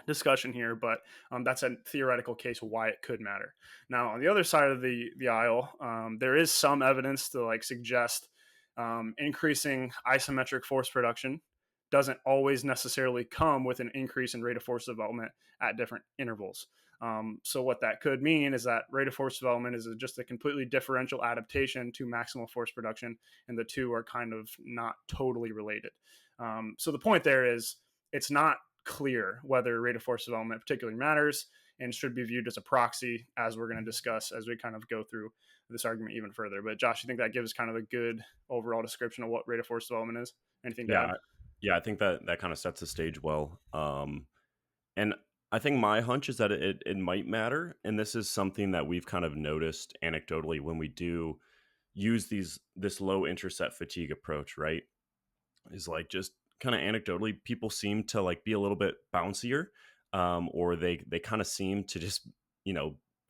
discussion here, but that's a theoretical case why it could matter. Now, on the other side of the aisle, there is some evidence to like suggest increasing isometric force production doesn't always necessarily come with an increase in rate of force development at different intervals. So what that could mean is that rate of force development is just a completely differential adaptation to maximal force production, and the two are kind of not totally related. So the point there is it's not clear whether rate of force development particularly matters and should be viewed as a proxy, as we're going to discuss as we kind of go through this argument even further. But Josh, you think that gives kind of a good overall description of what rate of force development is? Anything to add? Yeah, yeah, I think that that kind of sets the stage well. And I think my hunch is that it might matter, and this is something that we've kind of noticed anecdotally when we do use this low intercept fatigue approach, right? Is like just kind of anecdotally, people seem to like be a little bit bouncier, or they kind of seem to just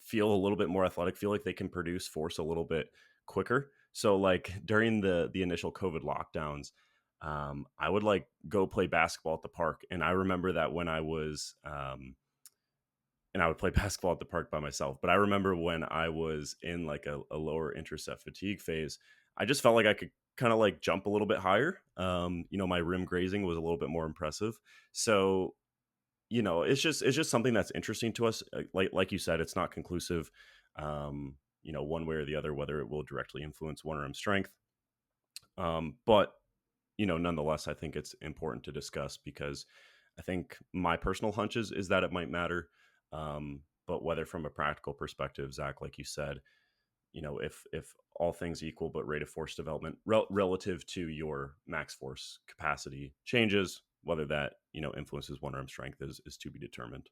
feel a little bit more athletic, feel like they can produce force a little bit quicker. So like during the initial COVID lockdowns, I would like go play basketball at the park, and I remember that when I was and I would play basketball at the park by myself. But I remember when I was in like a lower intercept fatigue phase, I just felt like I could kind of like jump a little bit higher. My rim grazing was a little bit more impressive. So, it's just something that's interesting to us. Like you said, it's not conclusive, one way or the other, whether it will directly influence one RM strength. But nonetheless, I think it's important to discuss because I think my personal hunches is that it might matter. But whether from a practical perspective, Zach, like you said, if all things equal, but rate of force development relative to your max force capacity changes, whether that influences one arm strength is to be determined.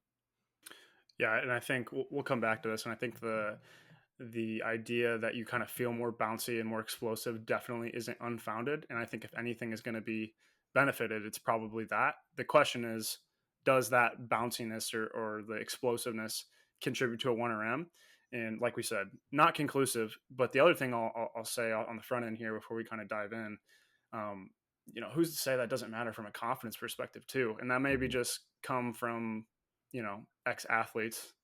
Yeah, and I think we'll come back to this, and I think the idea that you kind of feel more bouncy and more explosive definitely isn't unfounded. And I think if anything is going to be benefited, it's probably that. The question is, does that bounciness or the explosiveness contribute to a 1RM? And like we said, not conclusive. But the other thing I'll say on the front end here before we kind of dive in, um, who's to say that doesn't matter from a confidence perspective too? And that maybe Mhm. just come from, ex athletes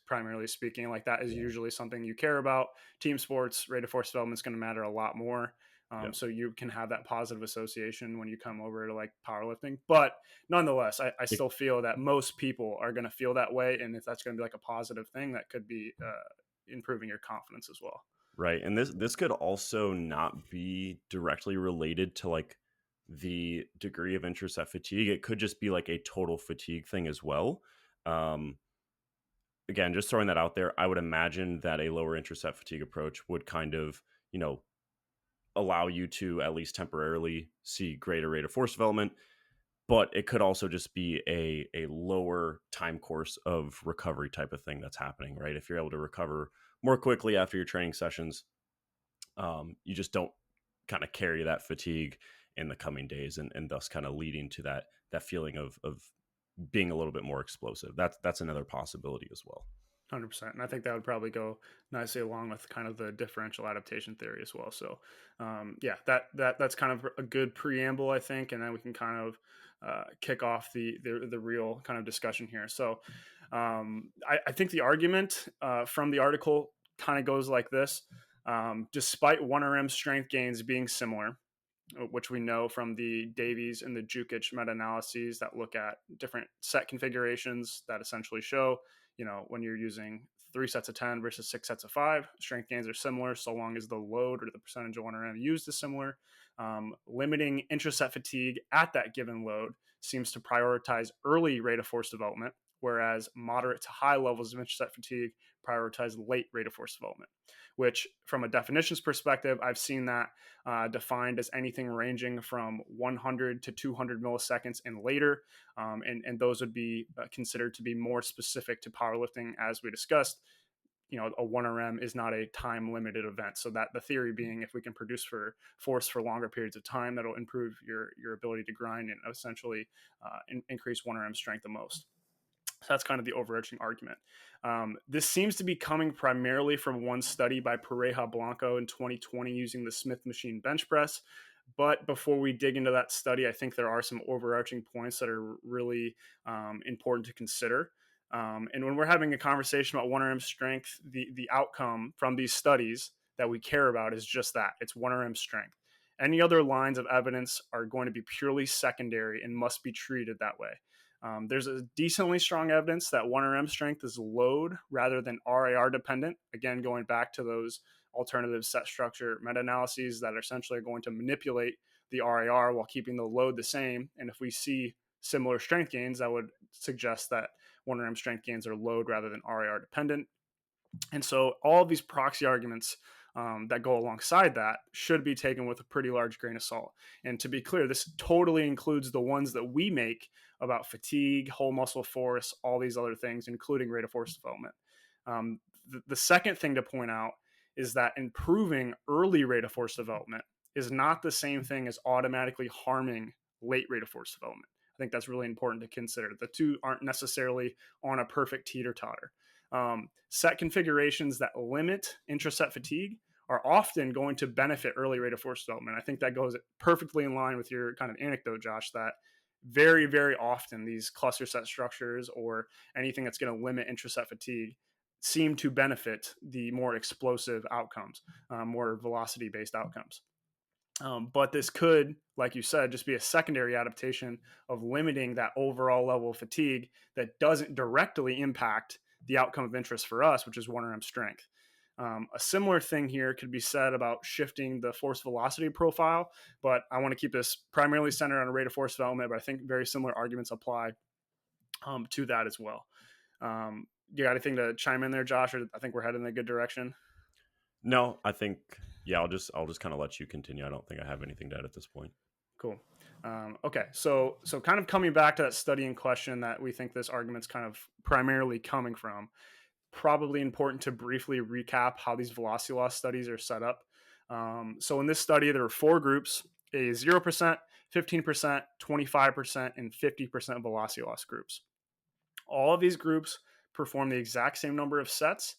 primarily speaking. Like that is Yeah. usually something you care about. Team sports, rate of force development is going to matter a lot more. Yeah. So you can have that positive association when you come over to like powerlifting. But nonetheless, I It- still feel that most people are going to feel that way. And if that's going to be like a positive thing, that could be improving your confidence as well. right. And this could also not be directly related to like the degree of interest at fatigue. It could just be like a total fatigue thing as well. Um, Again, just throwing that out there, I would imagine that a lower intercept fatigue approach would kind of, allow you to at least temporarily see greater rate of force development, but it could also just be a lower time course of recovery type of thing that's happening, right? If you're able to recover more quickly after your training sessions, you just don't kind of carry that fatigue in the coming days, and thus kind of leading to that feeling of being a little bit more explosive. That's another possibility as well. 100%. And I think that would probably go nicely along with kind of the differential adaptation theory as well. So, yeah, that's kind of a good preamble, I think, and then we can kind of kick off the real kind of discussion here. So, I think the argument from the article kind of goes like this: despite 1RM strength gains being similar, which we know from the Davies and the Jukic meta-analyses that look at different set configurations that essentially show, when you're using 3 sets of 10 versus 6 sets of 5, strength gains are similar so long as the load or the percentage of 1RM used is similar. Limiting intraset fatigue at that given load seems to prioritize early rate of force development, whereas moderate to high levels of intraset fatigue prioritize late rate of force development, which from a definitions perspective, I've seen that defined as anything ranging from 100 to 200 milliseconds and later. And those would be considered to be more specific to powerlifting, as we discussed. a 1RM is not a time limited event. So that the theory being, if we can produce for force for longer periods of time, that'll improve your ability to grind and essentially increase 1RM strength the most. So that's kind of the overarching argument. This seems to be coming primarily from one study by Pareja Blanco in 2020 using the Smith machine bench press. But before we dig into that study, I think there are some overarching points that are really important to consider. And when we're having a conversation about 1RM strength, the outcome from these studies that we care about is just that: it's 1RM strength. Any other lines of evidence are going to be purely secondary and must be treated that way. There's a decently strong evidence that 1RM strength is load rather than RIR dependent. Again, going back to those alternative set structure meta-analyses that essentially are going to manipulate the RIR while keeping the load the same. And if we see similar strength gains, that would suggest that 1RM strength gains are load rather than RIR dependent. And so all of these proxy arguments that go alongside that should be taken with a pretty large grain of salt. And to be clear, this totally includes the ones that we make about fatigue, whole muscle force, all these other things, including rate of force development. The second thing to point out is that improving early rate of force development is not the same thing as automatically harming late rate of force development. I think that's really important to consider. The two aren't necessarily on a perfect teeter-totter. Set configurations that limit intraset fatigue are often going to benefit early rate of force development. I think that goes perfectly in line with your kind of anecdote, Josh, that very, very often these cluster set structures or anything that's going to limit intraset fatigue seem to benefit the more explosive outcomes, more velocity based outcomes. But this could, like you said, just be a secondary adaptation of limiting that overall level of fatigue that doesn't directly impact the outcome of interest for us, which is 1RM strength. A similar thing here could be said about shifting the force velocity profile, but I want to keep this primarily centered on a rate of force development, but I think very similar arguments apply to that as well. You got anything to chime in there, Josh? Or I think we're heading in a good direction. No, I think I'll just kind of let you continue. I don't think I have anything to add at this point. Cool. Okay, so kind of coming back to that study in question that we think this argument's kind of primarily coming from, probably important to briefly recap how these velocity loss studies are set up. So in this study, there were 4 groups: a 0%, 15%, 25%, and 50% velocity loss groups. All of these groups perform the exact same number of sets,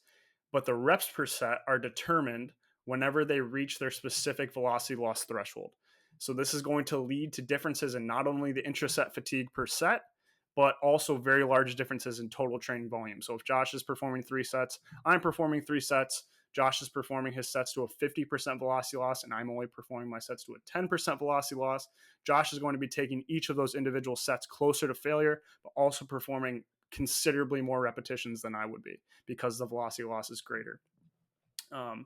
but the reps per set are determined whenever they reach their specific velocity loss threshold. So this is going to lead to differences in not only the intraset fatigue per set, but also very large differences in total training volume. So if Josh is performing 3 sets, I'm performing 3 sets, Josh is performing his sets to a 50% velocity loss, and I'm only performing my sets to a 10% velocity loss. Josh is going to be taking each of those individual sets closer to failure, but also performing considerably more repetitions than I would be because the velocity loss is greater. And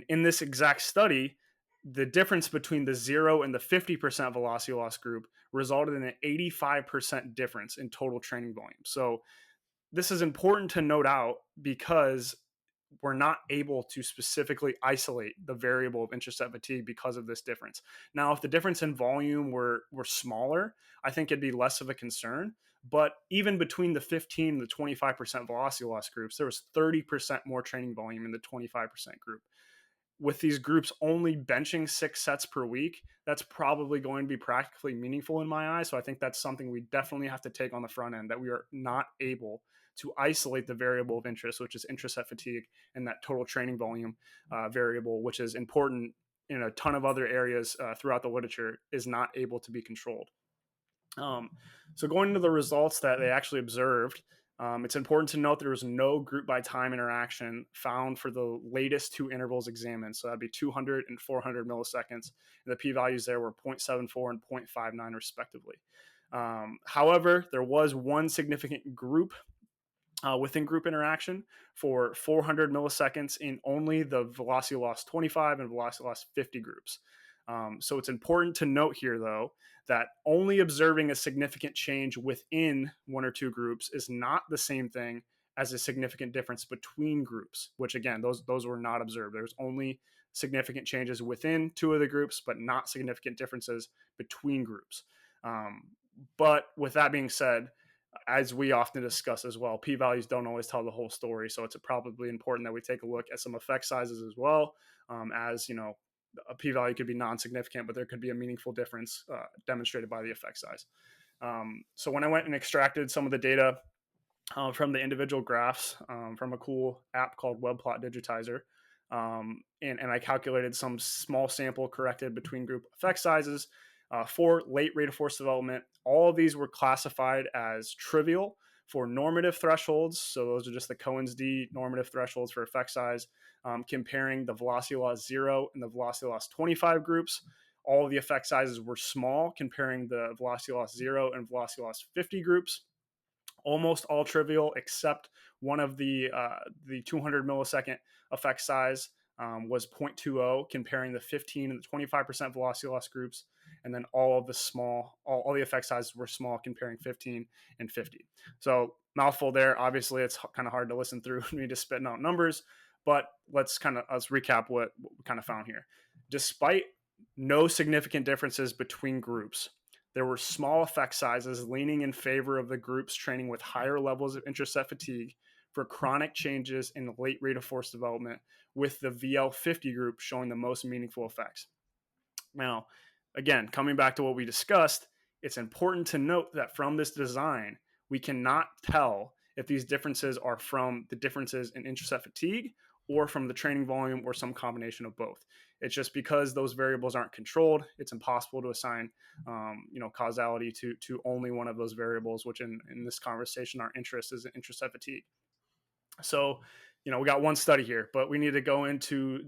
in this exact study, the difference between the 0 and the 50% velocity loss group resulted in an 85% difference in total training volume. So this is important to note out because we're not able to specifically isolate the variable of intraset fatigue because of this difference. Now, if the difference in volume were smaller, I think it'd be less of a concern. But even between the 15 and the 25% velocity loss groups, there was 30% more training volume in the 25% group. With these groups only benching 6 sets per week, that's probably going to be practically meaningful in my eyes. So I think that's something we definitely have to take on the front end, that we are not able to isolate the variable of interest, which is intraset fatigue, and that total training volume variable, which is important in a ton of other areas throughout the literature, is not able to be controlled. So going into the results that they actually observed, it's important to note there was no group by time interaction found for the latest 2 intervals examined. So that'd be 200 and 400 milliseconds. And the p-values there were 0.74 and 0.59 respectively. However, there was one significant group within group interaction for 400 milliseconds in only the velocity loss 25 and velocity loss 50 groups. So it's important to note here, though, that only observing a significant change within 1 or 2 groups is not the same thing as a significant difference between groups, which, again, those were not observed. There's only significant changes within 2 of the groups, but not significant differences between groups. But with that being said, as we often discuss as well, p-values don't always tell the whole story. So it's probably important that we take a look at some effect sizes as well, as a p-value could be non-significant, but there could be a meaningful difference demonstrated by the effect size. So when I went and extracted some of the data from the individual graphs from a cool app called WebPlot Digitizer, and I calculated some small sample corrected between group effect sizes for late rate of force development. All of these were classified as trivial for normative thresholds. So those are just the Cohen's d normative thresholds for effect size, comparing the velocity loss 0 and the velocity loss 25 groups. All of the effect sizes were small, comparing the velocity loss 0 and velocity loss 50 groups. Almost all trivial except one of the 200 millisecond effect size was 0.20, comparing the 15 and the 25% velocity loss groups. And then all of the all the effect sizes were small, comparing 15 and 50. So mouthful there. Obviously, it's kind of hard to listen through me just spitting out numbers, but let's recap what we kind of found here. Despite no significant differences between groups, there were small effect sizes leaning in favor of the groups training with higher levels of intraset fatigue for chronic changes in late rate of force development, with the VL50 group showing the most meaningful effects. Now, again, coming back to what we discussed, it's important to note that from this design, we cannot tell if these differences are from the differences in intraset fatigue or from the training volume or some combination of both. It's just because those variables aren't controlled, it's impossible to assign causality to only one of those variables, which in this conversation, our interest is in intraset fatigue. So, we got one study here, but we need to go into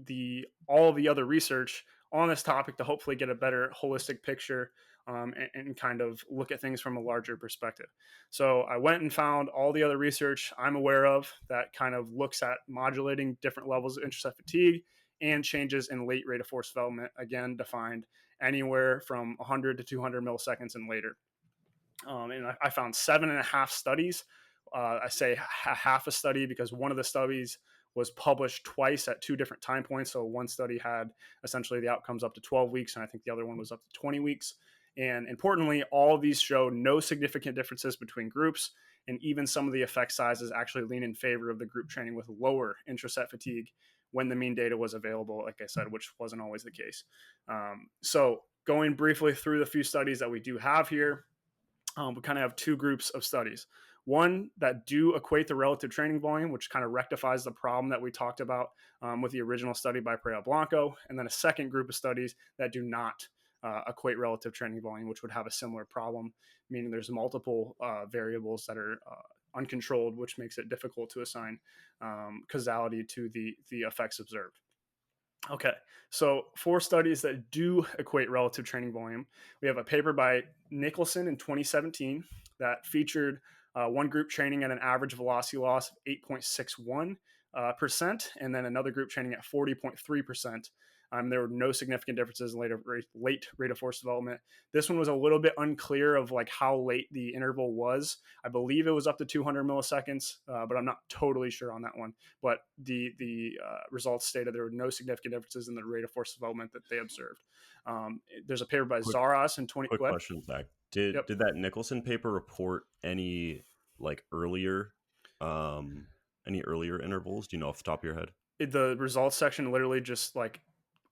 all the other research on this topic to hopefully get a better holistic picture, and kind of look at things from a larger perspective. So I went and found all the other research I'm aware of that kind of looks at modulating different levels of intraset fatigue and changes in late rate of force development, again, defined anywhere from 100 to 200 milliseconds and later. And I found 7.5 studies. I say half a study because one of the studies was published twice at 2 different time points. So one study had essentially the outcomes up to 12 weeks, and I think the other one was up to 20 weeks. And importantly, all of these show no significant differences between groups, and even some of the effect sizes actually lean in favor of the group training with lower intraset fatigue when the mean data was available, like I said, which wasn't always the case. So going briefly through the few studies that we do have here, we kind of have 2 groups of studies. One that do equate the relative training volume, which kind of rectifies the problem that we talked about with the original study by Pereira Blanco, and then a second group of studies that do not equate relative training volume, which would have a similar problem, meaning there's multiple variables that are uncontrolled, which makes it difficult to assign causality to the effects observed. Okay, so 4 studies that do equate relative training volume. We have a paper by Nicholson in 2017 that featured one group training at an average velocity loss of 8.61%, and then another group training at 40.3%. There were no significant differences in late rate of force development. This one was a little bit unclear of like how late the interval was. I believe it was up to 200 milliseconds, but I'm not totally sure on that one. But the results stated there were no significant differences in the rate of force development that they observed. There's a paper by Quick, Zaras in 20. quick Go ahead. question, Zach. Did Yep. did that Nicholson paper report like um any earlier intervals? Do you know off the top of your head? The results section literally just like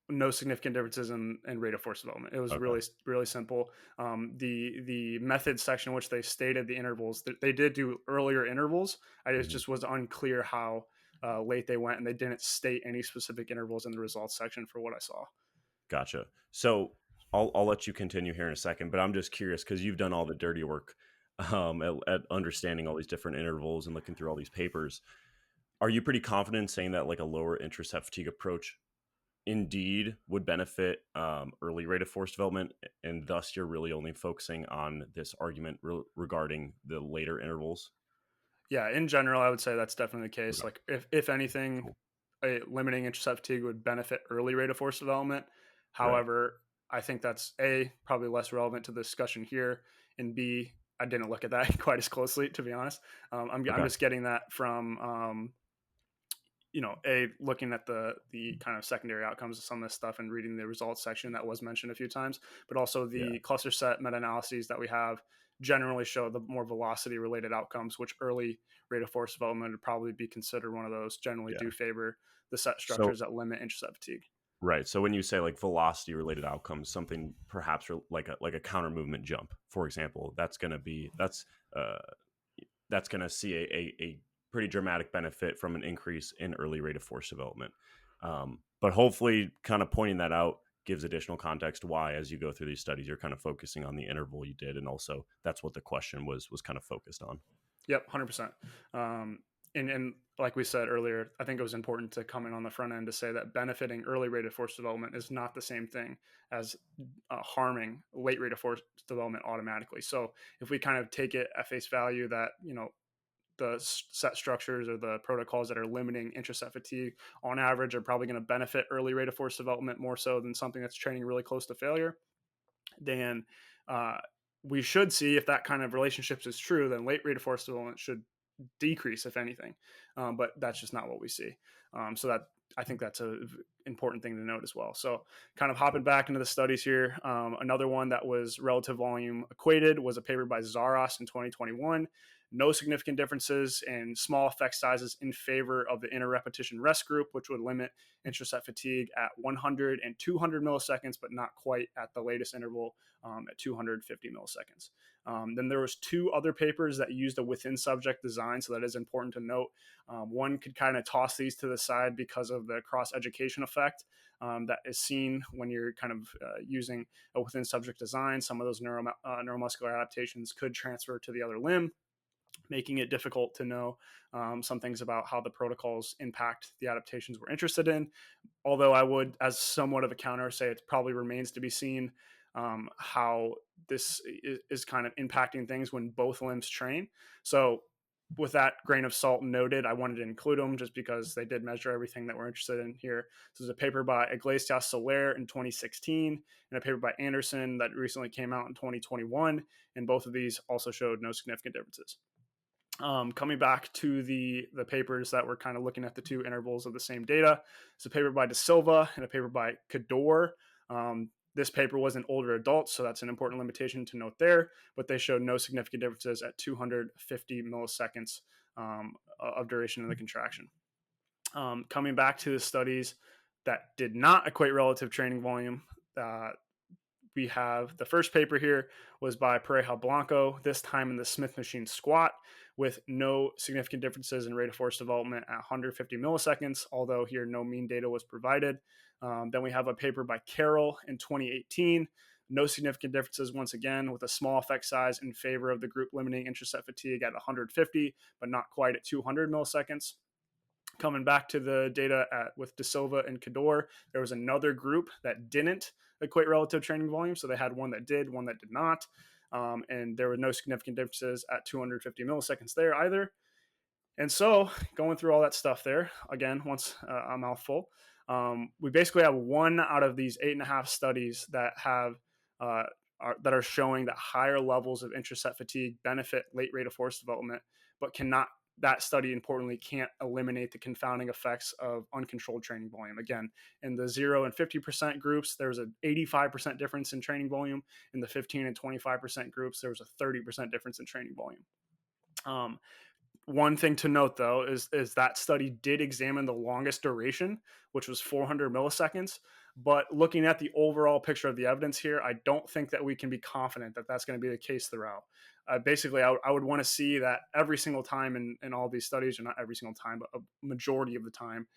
no significant differences in rate of force development. It was Okay. really simple. The method section, which they stated the intervals, they did do earlier intervals. Just was unclear how late they went, and they didn't state any specific intervals in the results section for what I saw. Gotcha. So I'll let you continue here in a second, but I'm just curious because you've done all the dirty work at understanding all these different intervals and looking through all these papers. Are you pretty confident in saying that like a lower intraset fatigue approach indeed would benefit early rate of force development, and thus you're really only focusing on this argument regarding the later intervals? Yeah, in general, I would say that's definitely the case. Okay, Like if anything, cool. limiting intraset fatigue would benefit early rate of force development. Right. However, I think that's probably less relevant to the discussion here, and B, I didn't look at that quite as closely, to be honest. I'm Okay. just getting that from looking at the kind of secondary outcomes of some of this stuff and reading the results section that was mentioned a few times, but also Yeah. the cluster set meta-analyses that we have generally show the more velocity related outcomes, which early rate of force development would probably be considered one of those, generally Yeah. do favor the set So structures that limit intraset fatigue. right. So when you say like velocity related outcomes, something perhaps like a counter movement jump, for example, uh that's going to see a pretty dramatic benefit from an increase in early rate of force development. But hopefully, kind of pointing that out gives additional context why, as you go through these studies, you're kind of focusing on the interval you did, and also that's what the question was kind of focused on. Yep, 100%. And like we said earlier, I think it was important to come in on the front end to say that benefiting early rate of force development is not the same thing as harming late rate of force development automatically. So if we kind of take it at face value that, the set structures or the protocols that are limiting intraset fatigue on average are probably going to benefit early rate of force development more so than something that's training really close to failure, then uh, we should see if that kind of relationships is true, then late rate of force development should decrease if anything, but that's just not what we see. So that, I think that's a important thing to note as well. So kind of hopping back into the studies here, another one that was relative volume equated was a paper by Zaros in 2021. No significant differences in small effect sizes in favor of the inner repetition rest group, which would limit intraset fatigue at 100 and 200 milliseconds, but not quite at the latest interval at 250 milliseconds. Then there was two other papers that used a within subject design, so that is important to note. One could kind of toss these to the side because of the cross education effect that is seen when you're kind of using a within subject design. Some of those neuromuscular adaptations could transfer to the other limb, making it difficult to know some things about how the protocols impact the adaptations we're interested in. Although I would, as somewhat of a counter, say it probably remains to be seen how this is kind of impacting things when both limbs train. So with that grain of salt noted, I wanted to include them just because they did measure everything that we're interested in here. So there's a paper by Iglesias Soler in 2016 and a paper by Anderson that recently came out in 2021. And both of these also showed no significant differences. Coming back to the papers that were kind of looking at the two intervals of the same data, it's a paper by De Silva and a paper by Cador. This paper was in older adults, so that's an important limitation to note there, but they showed no significant differences at 250 milliseconds of duration of the contraction. Coming back to the studies that did not equate relative training volume, we have the first paper here was by Pareja Blanco, this time in the Smith machine squat, with no significant differences in rate of force development at 150 milliseconds, although here no mean data was provided. Then we have a paper by Carroll in 2018. No significant differences once again, with a small effect size in favor of the group limiting intraset fatigue at 150, but not quite at 200 milliseconds. Coming back to the data with De Silva and Cador, there was another group that didn't equate relative training volume. So they had one that did, one that did not. And there were no significant differences at 250 milliseconds there either. And so going through all that stuff there, again, once a mouthful, we basically have one out of these 8.5 studies that have that are showing that higher levels of intraset fatigue benefit late rate of force development, but cannot, that study importantly can't eliminate the confounding effects of uncontrolled training volume. Again, in the 0 and 50% groups, there was an 85% difference in training volume. In the 15 and 25% groups, there was a 30% difference in training volume. One thing to note, though, is that study did examine the longest duration, which was 400 milliseconds. But looking at the overall picture of the evidence here, I don't think that we can be confident that that's going to be the case throughout. Basically, I would want to see that every single time in all these studies, or not every single time, but a majority of the time,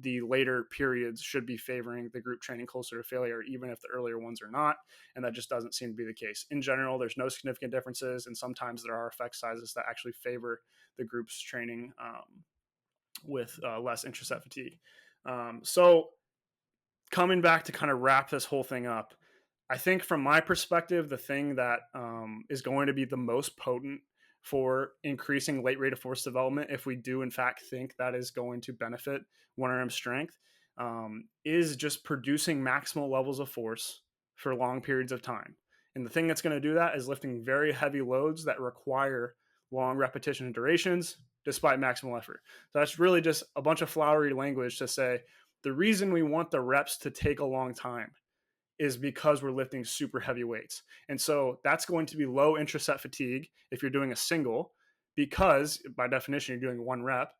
the later periods should be favoring the group training closer to failure, even if the earlier ones are not. And that just doesn't seem to be the case. In general, there's no significant differences, and sometimes there are effect sizes that actually favor the group's training with less intraset fatigue. So coming back to kind of wrap this whole thing up, I think from my perspective, the thing that is going to be the most potent for increasing late rate of force development, if we do in fact think that is going to benefit 1RM strength, is just producing maximal levels of force for long periods of time. And the thing that's going to do that is lifting very heavy loads that require long repetition durations despite maximal effort. So that's really just a bunch of flowery language to say the reason we want the reps to take a long time is because we're lifting super heavy weights. And so that's going to be low intraset fatigue if you're doing a single, because by definition, you're doing one rep,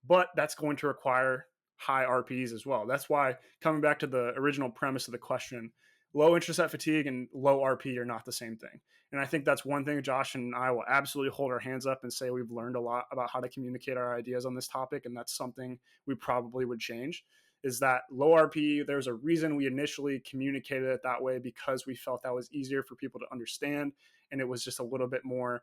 but that's going to require high RPEs as well. That's why, coming back to the original premise of the question, low intraset fatigue and low RP are not the same thing. And I think that's one thing Josh and I will absolutely hold our hands up and say we've learned a lot about how to communicate our ideas on this topic. And that's something we probably would change, is that low RP, there's a reason we initially communicated it that way, because we felt that was easier for people to understand. And it was just a little bit more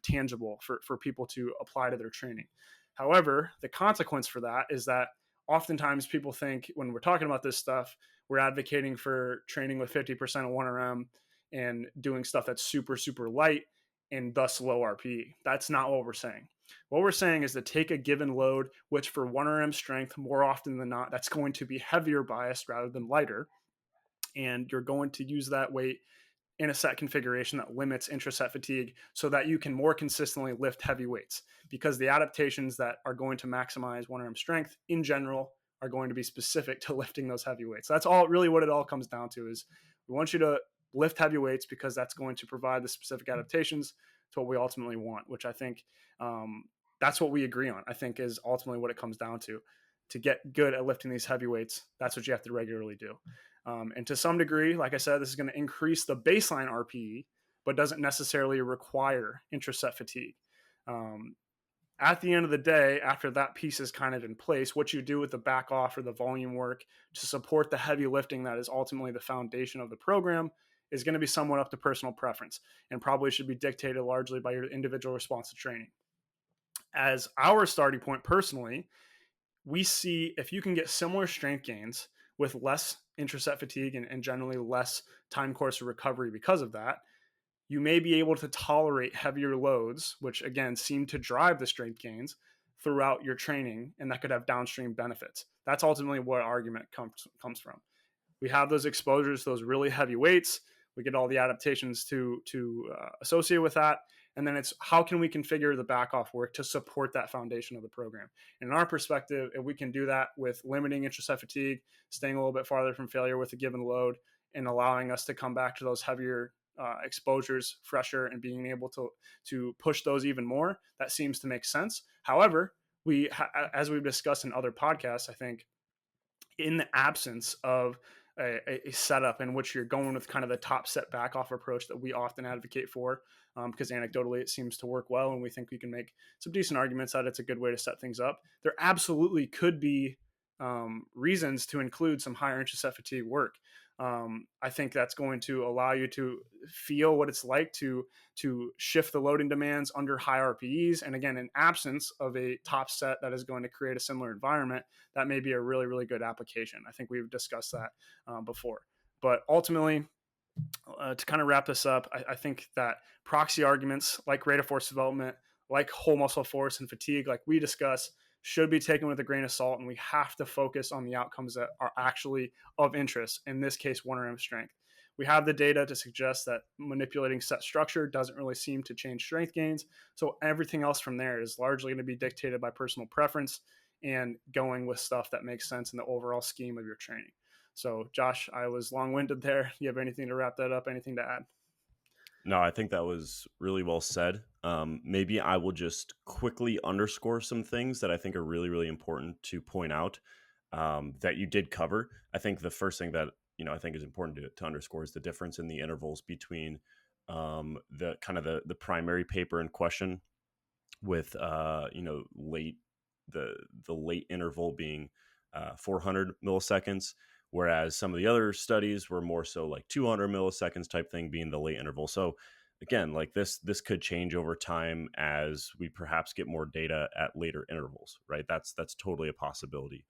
tangible for people to apply to their training. However, the consequence for that is that oftentimes people think when we're talking about this stuff, we're advocating for training with 50% of 1RM and doing stuff that's super, super light and thus low RPE. That's not what we're saying. What we're saying is to take a given load, which for 1RM strength, more often than not, that's going to be heavier biased rather than lighter. And you're going to use that weight in a set configuration that limits intraset fatigue so that you can more consistently lift heavy weights, because the adaptations that are going to maximize 1RM strength in general are going to be specific to lifting those heavy weights. That's all really what it all comes down to, is we want you to lift heavy weights because that's going to provide the specific adaptations to what we ultimately want, which I think that's what we agree on. I think is ultimately what it comes down to. To get good at lifting these heavy weights, that's what you have to regularly do. And to some degree, like I said, this is going to increase the baseline RPE, but doesn't necessarily require intraset fatigue. At the end of the day, after that piece is kind of in place, what you do with the back off or the volume work to support the heavy lifting that is ultimately the foundation of the program is going to be somewhat up to personal preference, and probably should be dictated largely by your individual response to training. As our starting point personally, we see if you can get similar strength gains with less intraset fatigue and generally less time course of recovery because of that, you may be able to tolerate heavier loads, which again seem to drive the strength gains throughout your training, and that could have downstream benefits. That's ultimately what our argument comes from. We have those exposures to those really heavy weights. We get all the adaptations to associate with that. And then it's how can we configure the back off work to support that foundation of the program? And in our perspective, if we can do that with limiting intraset fatigue, staying a little bit farther from failure with a given load, and allowing us to come back to those heavier exposures fresher and being able to push those even more, that seems to make sense. However, as we've discussed in other podcasts, I think in the absence of a setup in which you're going with kind of the top set back off approach that we often advocate for, because anecdotally it seems to work well, and we think we can make some decent arguments that it's a good way to set things up. There absolutely could be reasons to include some higher intraset fatigue work. I think that's going to allow you to feel what it's like to shift the loading demands under high RPEs. And again, in absence of a top set that is going to create a similar environment, that may be a really, really good application. I think we've discussed that before. But ultimately, to kind of wrap this up, I think that proxy arguments like rate of force development, like whole muscle force and fatigue, like we discuss, should be taken with a grain of salt, and we have to focus on the outcomes that are actually of interest, in this case 1RM strength. We have the data to suggest that manipulating set structure doesn't really seem to change strength gains, so everything else from there is largely going to be dictated by personal preference and going with stuff that makes sense in the overall scheme of your training. So Josh, I was long-winded there. You have anything to wrap that up? Anything to add? No, I think that was really well said. Maybe I will just quickly underscore some things that I think are really, really important to point out that you did cover. I think the first thing that I think is important to underscore is the difference in the intervals between the kind of the primary paper in question, with late the late interval being 400 milliseconds, whereas some of the other studies were more so like 200 milliseconds type thing being the late interval. So again, like this could change over time as we perhaps get more data at later intervals, right? That's totally a possibility.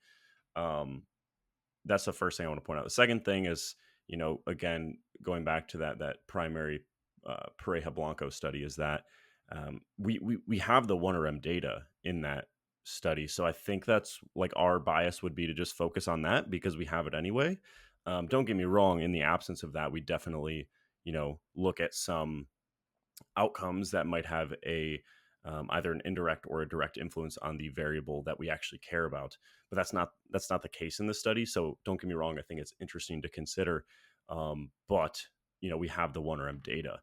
That's the first thing I want to point out. The second thing is, again, going back to that primary Pareja Blanco study, is that we have the 1RM data in that study. So I think that's like our bias would be to just focus on that because we have it anyway. Don't get me wrong. In the absence of that, we definitely, look at some outcomes that might have a either an indirect or a direct influence on the variable that we actually care about. But that's not the case in this study. So don't get me wrong. I think it's interesting to consider. But we have the 1RM data.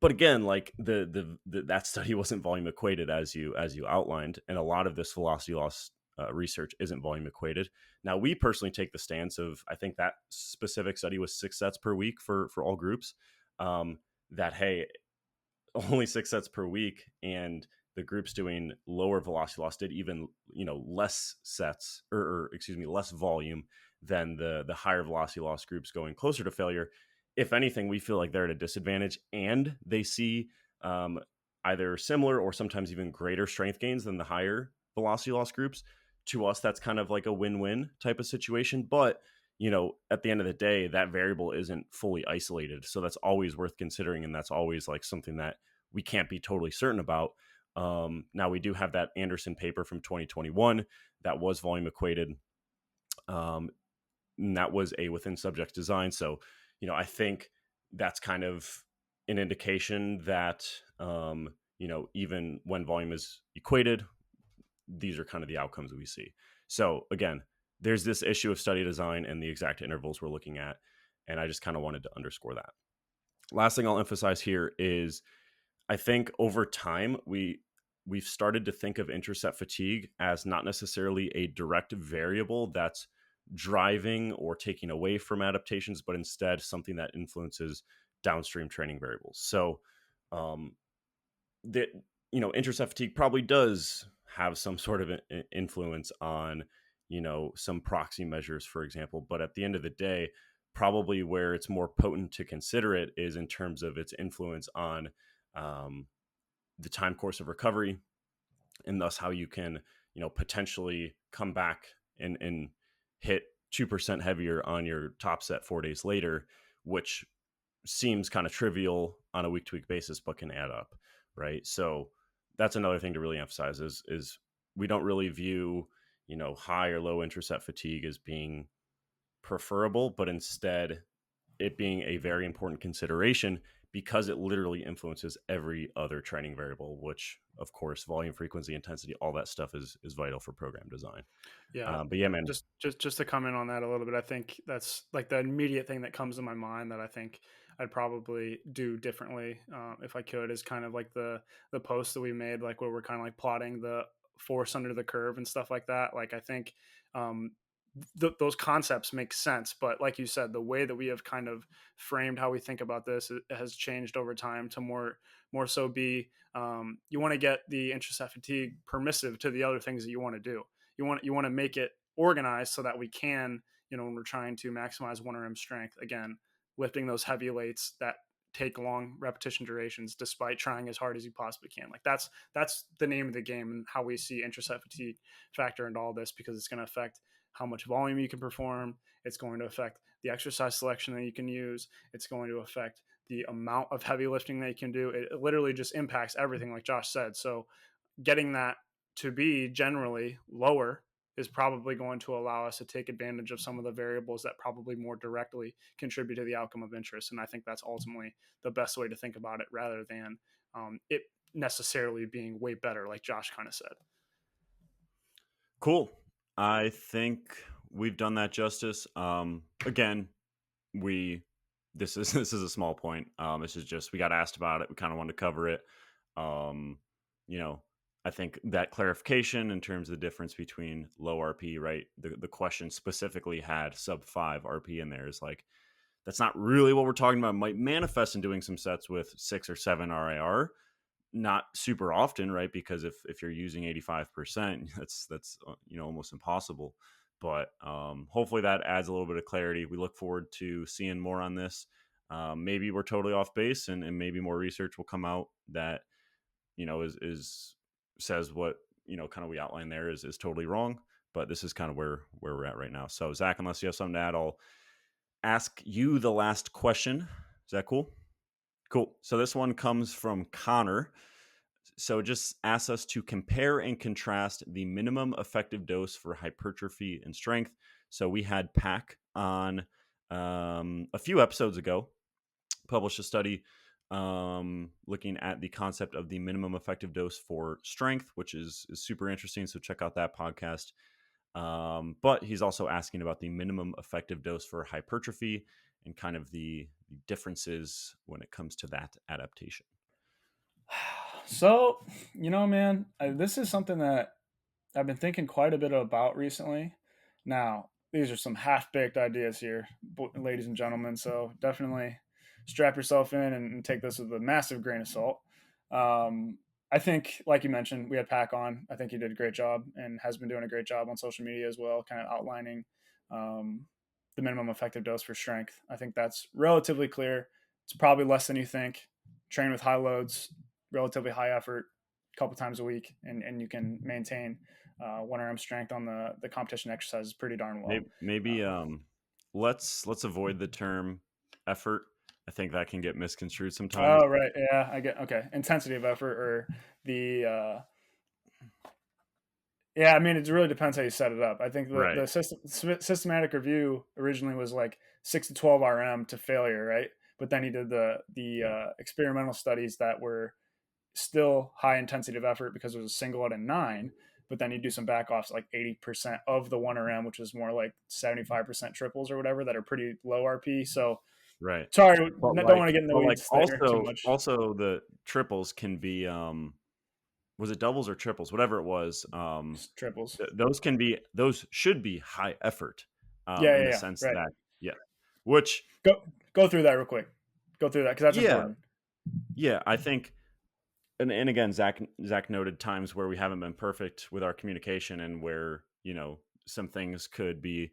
But again, like that study wasn't volume equated as you outlined, and a lot of this velocity loss research isn't volume equated. Now, we personally take the stance of, I think that specific study was 6 sets per week for all groups. Um, that hey, only 6 sets per week, and the groups doing lower velocity loss did even less sets, or excuse me, less volume than the higher velocity loss groups going closer to failure. If anything, we feel like they're at a disadvantage, and they see um, either similar or sometimes even greater strength gains than the higher velocity loss groups. To us, that's kind of like a win-win type of situation. But at the end of the day, that variable isn't fully isolated. So that's always worth considering. And that's always like something that we can't be totally certain about. Now, we do have that Anderson paper from 2021 that was volume equated. And that was a within subject design. So, I think that's kind of an indication that, even when volume is equated, these are kind of the outcomes that we see. So again, there's this issue of study design and the exact intervals we're looking at. And I just kind of wanted to underscore that. Last thing I'll emphasize here is, I think over time we've started to think of intraset fatigue as not necessarily a direct variable that's driving or taking away from adaptations, but instead something that influences downstream training variables. So um, that intraset fatigue probably does have some sort of influence on some proxy measures, for example. But at the end of the day, probably where it's more potent to consider it is in terms of its influence on um, the time course of recovery, and thus how you can potentially come back and hit 2% heavier on your top set 4 days later, which seems kind of trivial on a week to week basis, but can add up, right? So that's another thing to really emphasize is we don't really view high or low intraset fatigue as being preferable, but instead it being a very important consideration, because it literally influences every other training variable, which of course volume, frequency, intensity, all that stuff is vital for program design. Yeah. But yeah, man. Just to comment on that a little bit, I think that's like the immediate thing that comes to my mind that I think I'd probably do differently if I could, is kind of like the post that we made, like where we're kind of like plotting the force under the curve and stuff like that. Like I think um, those concepts make sense, but like you said, the way that we have kind of framed how we think about this has changed over time to more so be you want to get the intraset fatigue permissive to the other things that you want to do. You want to make it organized so that we can, when we're trying to maximize 1RM strength, again, lifting those heavy weights that take long repetition durations despite trying as hard as you possibly can. Like that's the name of the game, and how we see intraset fatigue factor into all this, because it's going to affect how much volume you can perform. It's going to affect the exercise selection that you can use. It's going to affect the amount of heavy lifting that you can do. It literally just impacts everything, like Josh said. So getting that to be generally lower is probably going to allow us to take advantage of some of the variables that probably more directly contribute to the outcome of interest. And I think that's ultimately the best way to think about it, rather than it necessarily being way better, like Josh kind of said. Cool. I think we've done that justice. Again, we this is a small point. This is just, we got asked about it. We kind of wanted to cover it. Um, you know, I think that clarification in terms of the difference between low RP, right? The question specifically had sub 5 RP in there. Is like, that's not really what we're talking about. It might manifest in doing some sets with 6 or 7 RIR, not super often, right? Because if you're using 85%, that's almost impossible. But hopefully that adds a little bit of clarity. We look forward to seeing more on this. Maybe we're totally off base, and maybe more research will come out that is says what kind of we outlined there is totally wrong. But this is kind of where we're at right now. So Zach, unless you have something to add, I'll ask you the last question. Is that cool? Cool. So this one comes from Connor. So it just asks us to compare and contrast the minimum effective dose for hypertrophy and strength. So we had Pack on a few episodes ago, published a study looking at the concept of the minimum effective dose for strength, which is super interesting. So check out that podcast. But he's also asking about the minimum effective dose for hypertrophy. and kind of the differences when it comes to that adaptation. So, man, this is something that I've been thinking quite a bit about recently. Now, these are some half baked ideas here, ladies and gentlemen. So definitely strap yourself in and take this with a massive grain of salt. Um, I think, like you mentioned, we had Pac on. I think he did a great job and has been doing a great job on social media as well, kind of outlining um, the minimum effective dose for strength. I think that's relatively clear. It's probably less than you think. Train with high loads, relatively high effort, a couple times a week, and you can maintain one arm strength on the competition exercises pretty darn well. Maybe Um, let's avoid the term effort. I think that can get misconstrued sometimes. oh right, yeah, I get okay. Intensity of effort or the yeah, I mean it really depends how you set it up. I think Right. the systematic review originally was like 6 to 12 RM to failure, right? But then he did the Yeah. experimental studies that were still high intensity of effort because it was a single out of 9. But then you do some back offs like 80% of the 1RM, which is more like 75% triples or whatever that are pretty low RP. So Right. sorry, But don't want to get in the but like weeds there too also much. also the triples can be was it doubles or triples, whatever it was. Triples. Those should be high effort, Yeah, in yeah, the yeah. sense Right. that, yeah, which, Go through that real quick. Go through that because that's yeah, important. yeah, I think, and again, Zach noted times where we haven't been perfect with our communication, and where some things could be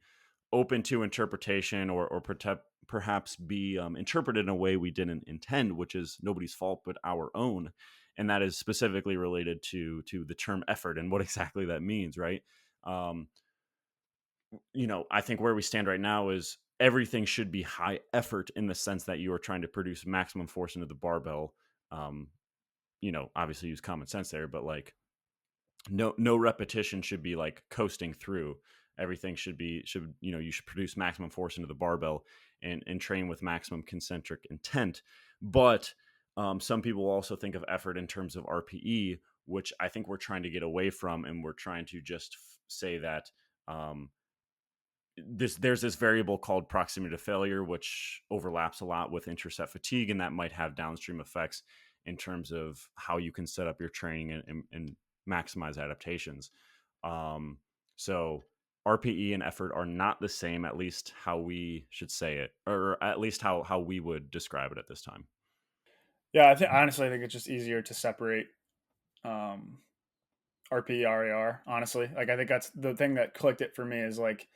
open to interpretation, or perhaps be interpreted in a way we didn't intend, which is nobody's fault but our own, and that is specifically related to the term effort and what exactly that means, right? Um, I think where we stand right now is everything should be high effort in the sense that you are trying to produce maximum force into the barbell. Um, Obviously use common sense there, but like no repetition should be like coasting through. Everything should you should produce maximum force into the barbell and train with maximum concentric intent. But some people also think of effort in terms of RPE, which I think we're trying to get away from, and we're trying to just say that um, there's this variable called proximity to failure, which overlaps a lot with interset fatigue, and that might have downstream effects in terms of how you can set up your training and maximize adaptations. Um, so RPE and effort are not the same, at least how we should say it, or at least how we would describe it at this time. Yeah, I think it's just easier to separate um, RP RAR. Honestly, like I think that's the thing that clicked it for me is like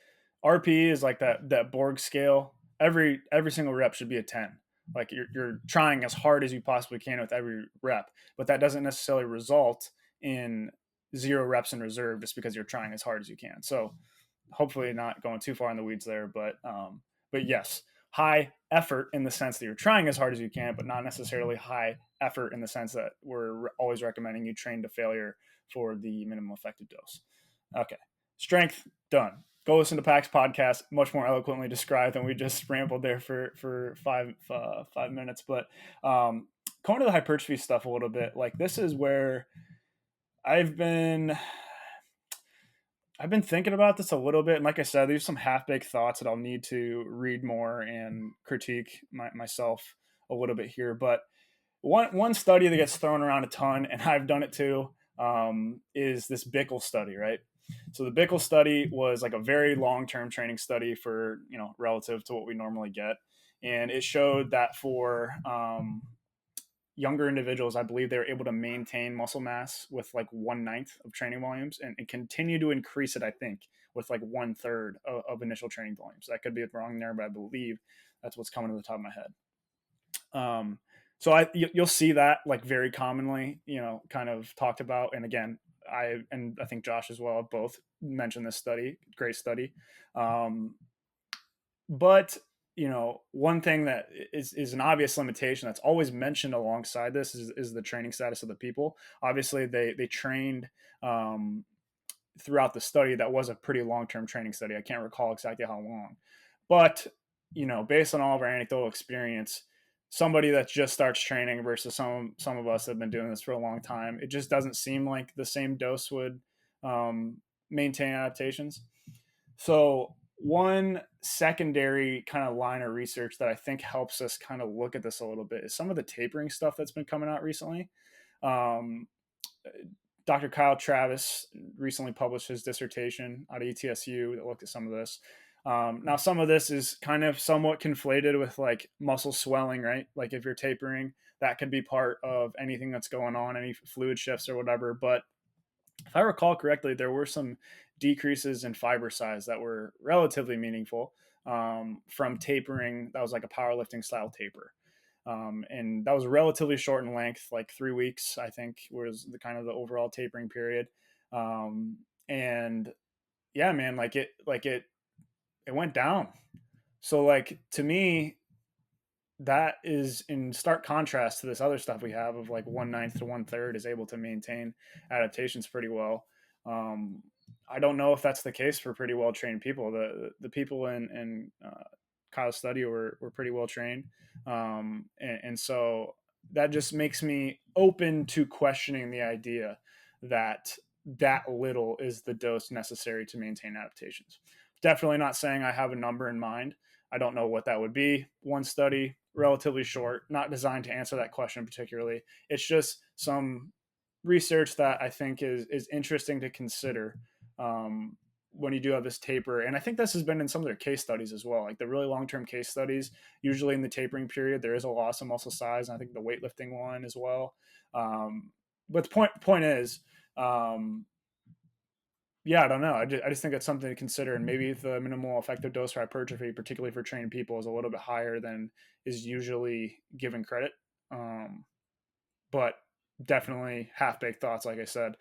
RP is like that Borg scale. Every single rep should be a 10. Like you're trying as hard as you possibly can with every rep, but that doesn't necessarily result in 0 reps in reserve just because you're trying as hard as you can. So hopefully not going too far in the weeds there, but yes, high effort in the sense that you're trying as hard as you can, but not necessarily high effort in the sense that we're always recommending you train to failure for the minimum effective dose. Okay, strength done. Go listen to Pac's podcast, much more eloquently described than we just rambled there for 5 minutes. But going to the hypertrophy stuff a little bit, like this is where I've been I've been thinking about this a little bit, and like I said, there's some half baked thoughts that I'll need to read more and critique myself a little bit here. But one study that gets thrown around a ton, and I've done it too, is this Bickle study, right? So the Bickle study was like a very long term training study for relative to what we normally get, and it showed that for younger individuals, I believe they were able to maintain muscle mass with like 1/9 of training volumes and continue to increase it, I think, with like 1/3 of initial training volumes. That could be wrong there, but I believe that's what's coming to the top of my head. So you'll see that like very commonly, kind of talked about. And again, I think Josh as well both mentioned this study, great study. But one thing that is an obvious limitation that's always mentioned alongside this is the training status of the people. Obviously, they trained throughout the study. That was a pretty long-term training study. I can't recall exactly how long, but based on all of our anecdotal experience, somebody that just starts training versus some of us that have been doing this for a long time, it just doesn't seem like the same dose would maintain adaptations. So one secondary kind of line of research that I think helps us kind of look at this a little bit is some of the tapering stuff that's been coming out recently. Um, Dr. Kyle Travis recently published his dissertation out of ETSU that looked at some of this. Now, some of this is kind of somewhat conflated with like muscle swelling, right? Like if you're tapering, that could be part of anything that's going on, any fluid shifts or whatever. But if I recall correctly, there were some decreases in fiber size that were relatively meaningful from tapering. That was like a powerlifting style taper. And that was relatively short in length, like 3 weeks, I think, was the kind of the overall tapering period. And yeah, man, it went down. So like to me, that is in stark contrast to this other stuff we have of like 1/9 to 1/3 is able to maintain adaptations pretty well. Um, I don't know if that's the case for pretty well trained people. The people in Kyle's study were pretty well trained, and so that just makes me open to questioning the idea that that little is the dose necessary to maintain adaptations. Definitely not saying I have a number in mind. I don't know what that would be. One study, relatively short, not designed to answer that question particularly. It's just some research that I think is interesting to consider when you do have this taper. And I think this has been in some of their case studies as well, like the really long term case studies. Usually in the tapering period, there is a loss of muscle size. And I think the weightlifting one as well. But the point is, um, yeah, I don't know. I just think that's something to consider. And maybe the minimal effective dose for hypertrophy, particularly for trained people, is a little bit higher than is usually given credit. Um, but definitely half baked thoughts, like I said,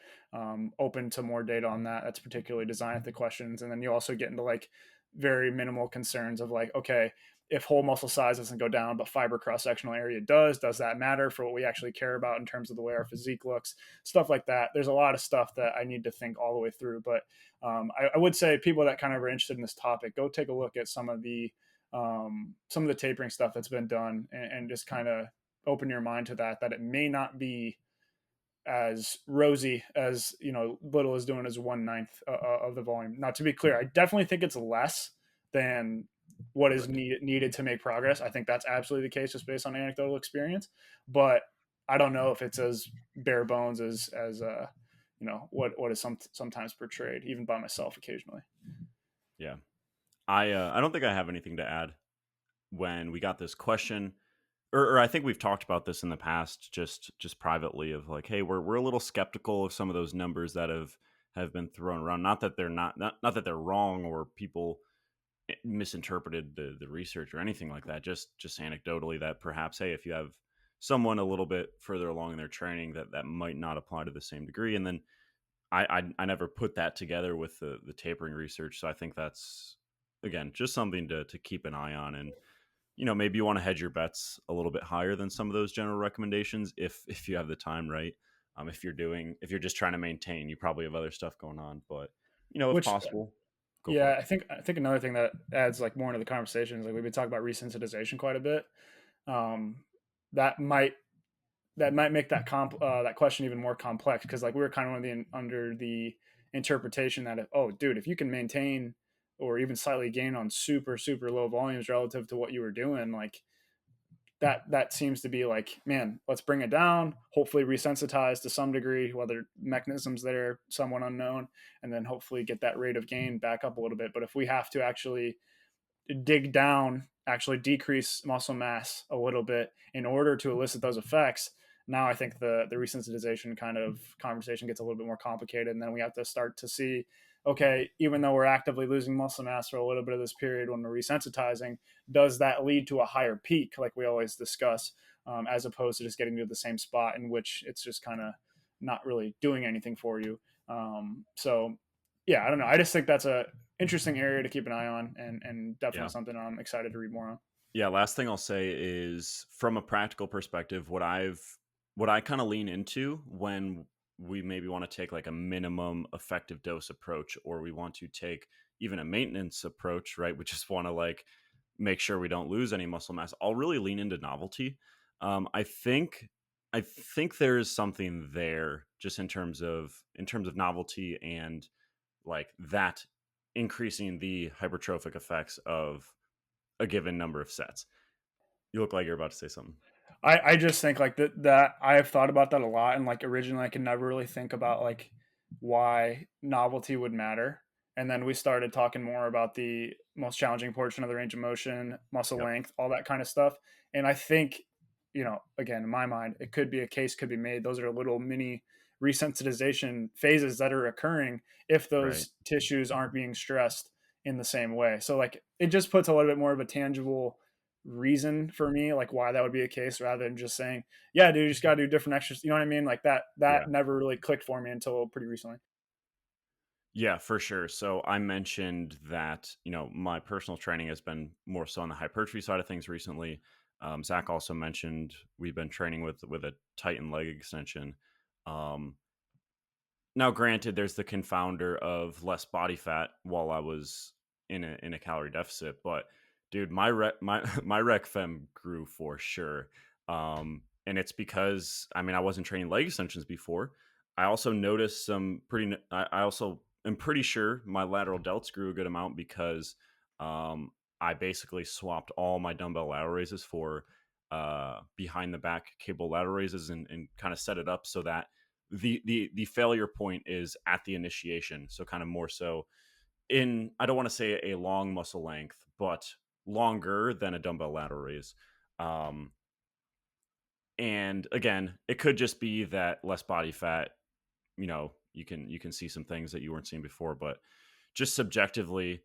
open to more data on that. That's particularly designed at the questions. And then you also get into like very minimal concerns of like, okay, if whole muscle size doesn't go down, but fiber cross sectional area does that matter for what we actually care about in terms of the way our physique looks? Stuff like that. There's a lot of stuff that I need to think all the way through. But I would say people that kind of are interested in this topic, go take a look at some of the tapering stuff that's been done and just kind of open your mind to that it may not be as rosy as little is doing as 1/9 of the volume. Now, to be clear, I definitely think it's less than what is Right. needed to make progress. I think that's absolutely the case just based on anecdotal experience, but I don't know if it's as bare bones as what is sometimes portrayed even by myself occasionally. Yeah. I don't think I have anything to add when we got this question, or I think we've talked about this in the past, just privately, of like, hey, we're a little skeptical of some of those numbers that have been thrown around. Not that they're not that they're wrong or people misinterpreted the research or anything like that. Just anecdotally that perhaps, hey, if you have someone a little bit further along in their training, that might not apply to the same degree. And then I never put that together with the tapering research. So I think that's, again, just something to keep an eye on. And maybe you want to hedge your bets a little bit higher than some of those general recommendations if you have the time, right? If you're just trying to maintain, you probably have other stuff going on. But if Which possible, go for Yeah, it. I think another thing that adds like more into the conversation is like we've been talking about resensitization quite a bit. Um, that might make that question even more complex because like we were kind of under the interpretation that oh dude, if you can maintain or even slightly gain on super low volumes relative to what you were doing, like that seems to be like, man, let's bring it down, hopefully resensitize to some degree, whether mechanisms there somewhat unknown, and then hopefully get that rate of gain back up a little bit. But if we have to actually dig down, actually decrease muscle mass a little bit in order to elicit those effects, now I think the resensitization kind of conversation gets a little bit more complicated, and then we have to start to see, okay, even though we're actively losing muscle mass for a little bit of this period when we're resensitizing, does that lead to a higher peak, like we always discuss, as opposed to just getting to the same spot in which it's just kind of not really doing anything for you. So yeah, I don't know. I just think that's a interesting area to keep an eye on, and definitely Yeah. something I'm excited to read more on. Yeah, last thing I'll say is from a practical perspective, what I kind of lean into when we maybe want to take like a minimum effective dose approach, or we want to take even a maintenance approach, right? We just want to like make sure we don't lose any muscle mass. I'll really lean into novelty. I think there is something there just in terms of novelty and like that increasing the hypertrophic effects of a given number of sets. You look like you're about to say something. I just think like that I have thought about that a lot, and like originally I could never really think about like why novelty would matter. And then we started talking more about the most challenging portion of the range of motion, muscle Yep. length, all that kind of stuff. And I think, again, in my mind, it could be a case could be made. Those are little mini resensitization phases that are occurring if Right. those tissues aren't being stressed in the same way. So like it just puts a little bit more of a tangible reason for me, like why that would be a case, rather than just saying, "Yeah, dude, you just got to do different exercises." You know what I mean? Like that Yeah. never really clicked for me until pretty recently. Yeah, for sure. So I mentioned that, my personal training has been more so on the hypertrophy side of things recently. Zach also mentioned we've been training with a Titan leg extension. Um, Now, granted, there's the confounder of less body fat while I was in a calorie deficit, but dude, my rec fem grew for sure, and it's because I wasn't training leg extensions before. I also noticed some pretty. I also am pretty sure my lateral delts grew a good amount because I basically swapped all my dumbbell lateral raises for behind the back cable lateral raises and kind of set it up so that the failure point is at the initiation, so kind of more so in, I don't want to say a long muscle length, but longer than a dumbbell lateral raise. um and again, it could just be that less body fat, you can see some things that you weren't seeing before, but just subjectively,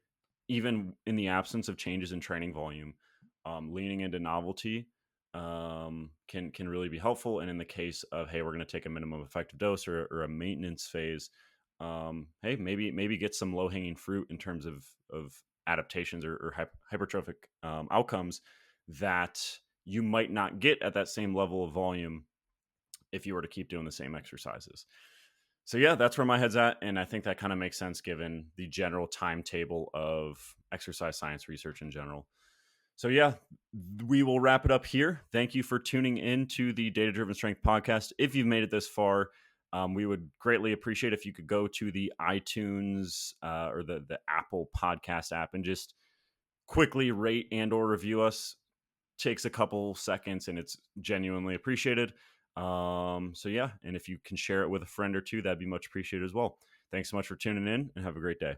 even in the absence of changes in training volume, leaning into novelty can really be helpful. And in the case of, hey, we're going to take a minimum effective dose or a maintenance phase, hey, maybe get some low hanging fruit in terms of adaptations or hypertrophic outcomes that you might not get at that same level of volume if you were to keep doing the same exercises. So yeah, that's where my head's at, and I think that kind of makes sense given the general timetable of exercise science research in general. So yeah, we will wrap it up here. Thank you for tuning in to the Data Driven Strength podcast. If you've made it this far, we would greatly appreciate if you could go to the iTunes or the Apple podcast app and just quickly rate and or review us. Takes a couple seconds and it's genuinely appreciated. So yeah, and if you can share it with a friend or two, that'd be much appreciated as well. Thanks so much for tuning in and have a great day.